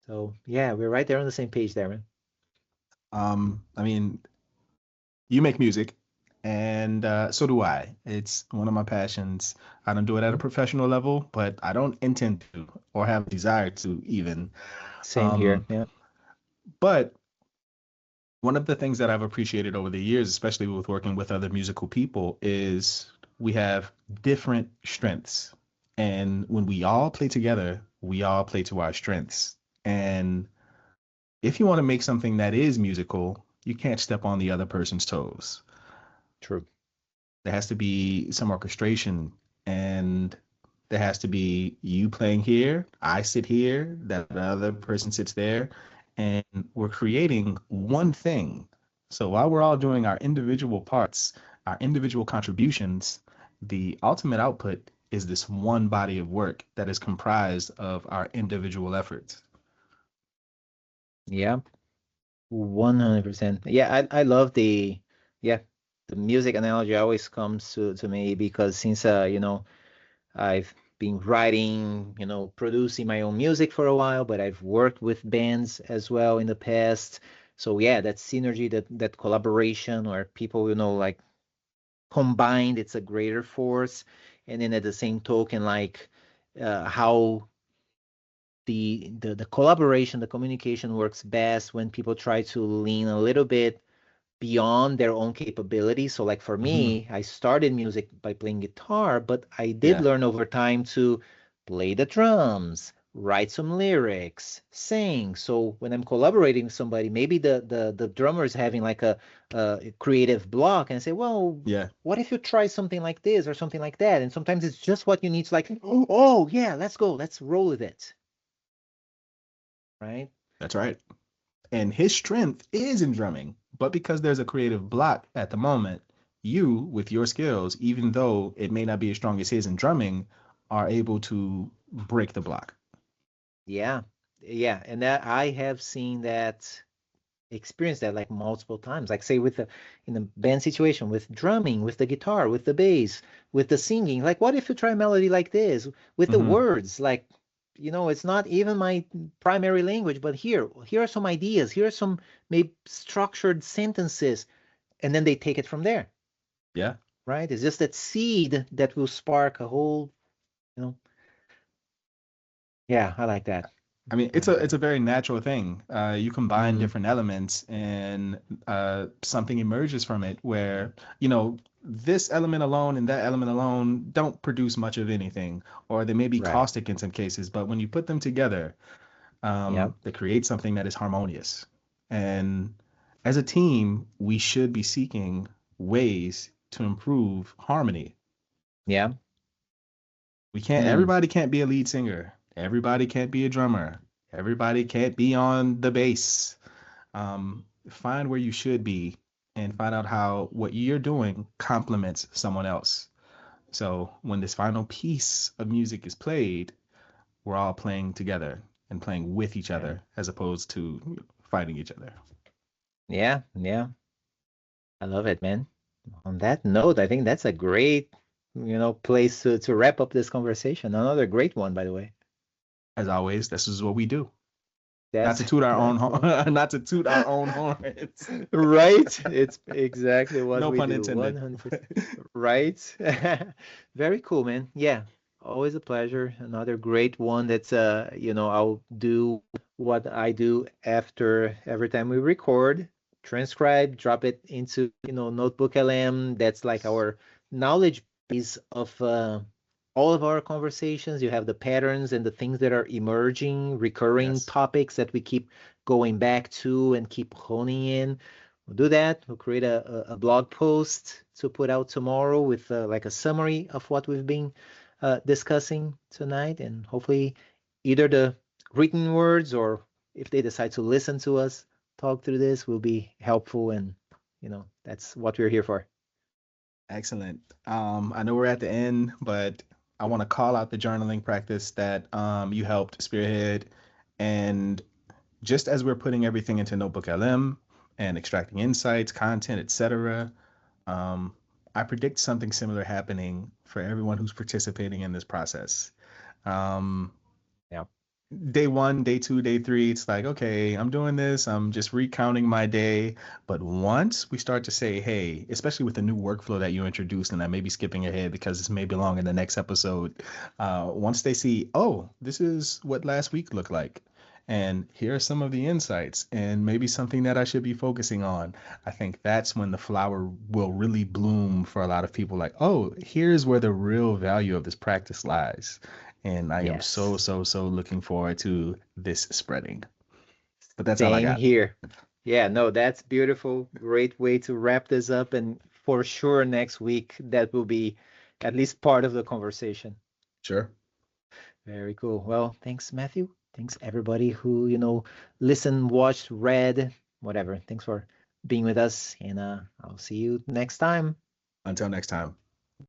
So yeah, we're right there on the same page, Darren. I mean, you make music, and so do I. It's one of my passions. I don't do it at a Mhm. professional level, but I don't intend to or have a desire to even. Same here. Um, Yeah. but one of the things that I've appreciated over the years, especially with working with other musical people, is we have different strengths. And when we all play together, we all play to our strengths. And if you want to make something that is musical, you can't step on the other person's toes. True. There has to be some orchestration, and there has to be you playing here, I sit here, that other person sits there, and we're creating one thing. So while we're all doing our individual parts, our individual contributions, the ultimate output is this one body of work that is comprised of our individual efforts. Yeah. 100%. Yeah, I love yeah, the music analogy always comes to me because since I've been writing, producing my own music for a while, but I've worked with bands as well in the past. So yeah, that synergy, that collaboration where people, like combined, it's a greater force. And then at the same token, like how the collaboration, the communication works best when people try to lean a little bit beyond their own capabilities. So, like for Hmm. me, I started music by playing guitar, but I did Yeah, learn over time to play the drums, write some lyrics, sing. So when I'm collaborating with somebody, maybe the drummer is having like a creative block, and I say, well, yeah, what if you try something like this or something like that? And sometimes it's just what you need to like, oh yeah, let's go, let's roll with it, right? that's right. And his strength is in drumming, but because there's a creative block at the moment, you, with your skills, even though it may not be as strong as his in drumming, are able to break the block. Yeah, yeah, and that I have seen that experienced that like multiple times. Like say with the in the band situation, with drumming, with the guitar, with the bass, with the singing. Like what if you try a melody like this with the Hmm. words? Like, it's not even my primary language, but here are some ideas. Here are some maybe structured sentences, and then they take it from there, Yeah. right? It's just that seed that will spark a whole, you know. Yeah, I like that. I mean, I like it's that. a very natural thing. You combine Mm, different elements, and something emerges from it where, this element alone and that element alone don't produce much of anything, or they may be right. caustic in some cases, but when you put them together, Yeah. they create something that is harmonious. And as a team, we should be seeking ways to improve harmony. Yeah. We can't, Mm, everybody can't be a lead singer. Everybody can't be a drummer. Everybody can't be on the bass. Find where you should be and find out how what you're doing complements someone else. So when this final piece of music is played, we're all playing together and playing with each yeah. other as opposed to fighting each other. Yeah. Yeah. I love it, man. On that note, I think that's a great, place to wrap up this conversation. Another great one, by the way. As always, this is what we do. Not to That's toot our own that's what, not to toot our own horns. right. It's exactly what No we pun do. intended. 100%. Right. Very cool, man. Yeah. always a pleasure. Another great one that's I'll do what I do after every time we record, transcribe, drop it into, Notebook LM. That's like our knowledge base of all of our conversations. You have the patterns and the things that are emerging, recurring Yes. topics that we keep going back to and keep honing in. We'll do that. We'll create a blog post to put out tomorrow with like a summary of what we've been discussing tonight, and hopefully either the written words or if they decide to listen to us talk through this will be helpful, and that's what we're here for. Excellent. I know we're at the end, but I want to call out the journaling practice that you helped spearhead. And just as we're putting everything into Notebook LM and extracting insights, content, etc., um, I predict something similar happening for everyone who's participating in this process. Um, Yeah. Day one, day two, day three, it's like, okay, I'm doing this, I'm just recounting my day. But once we start to say, hey, especially with the new workflow that you introduced, and I may be skipping ahead because this may belong in the next episode, once they see, oh, this is what last week looked like, and here are some of the insights, and maybe something that I should be focusing on, I think that's when the flower will really bloom for a lot of people. Like, oh, here's where the real value of this practice lies. And I am so, Yes. so, so looking forward to this spreading. But that's all I Same got. here. Yeah, no, that's beautiful. Great way to wrap this up. And for sure, next week, that will be at least part of the conversation. Sure. Very cool. Well, thanks, Matthew. Thanks, everybody who, listened, watched, read, whatever. Thanks for being with us. And I'll see you next time. Until next time.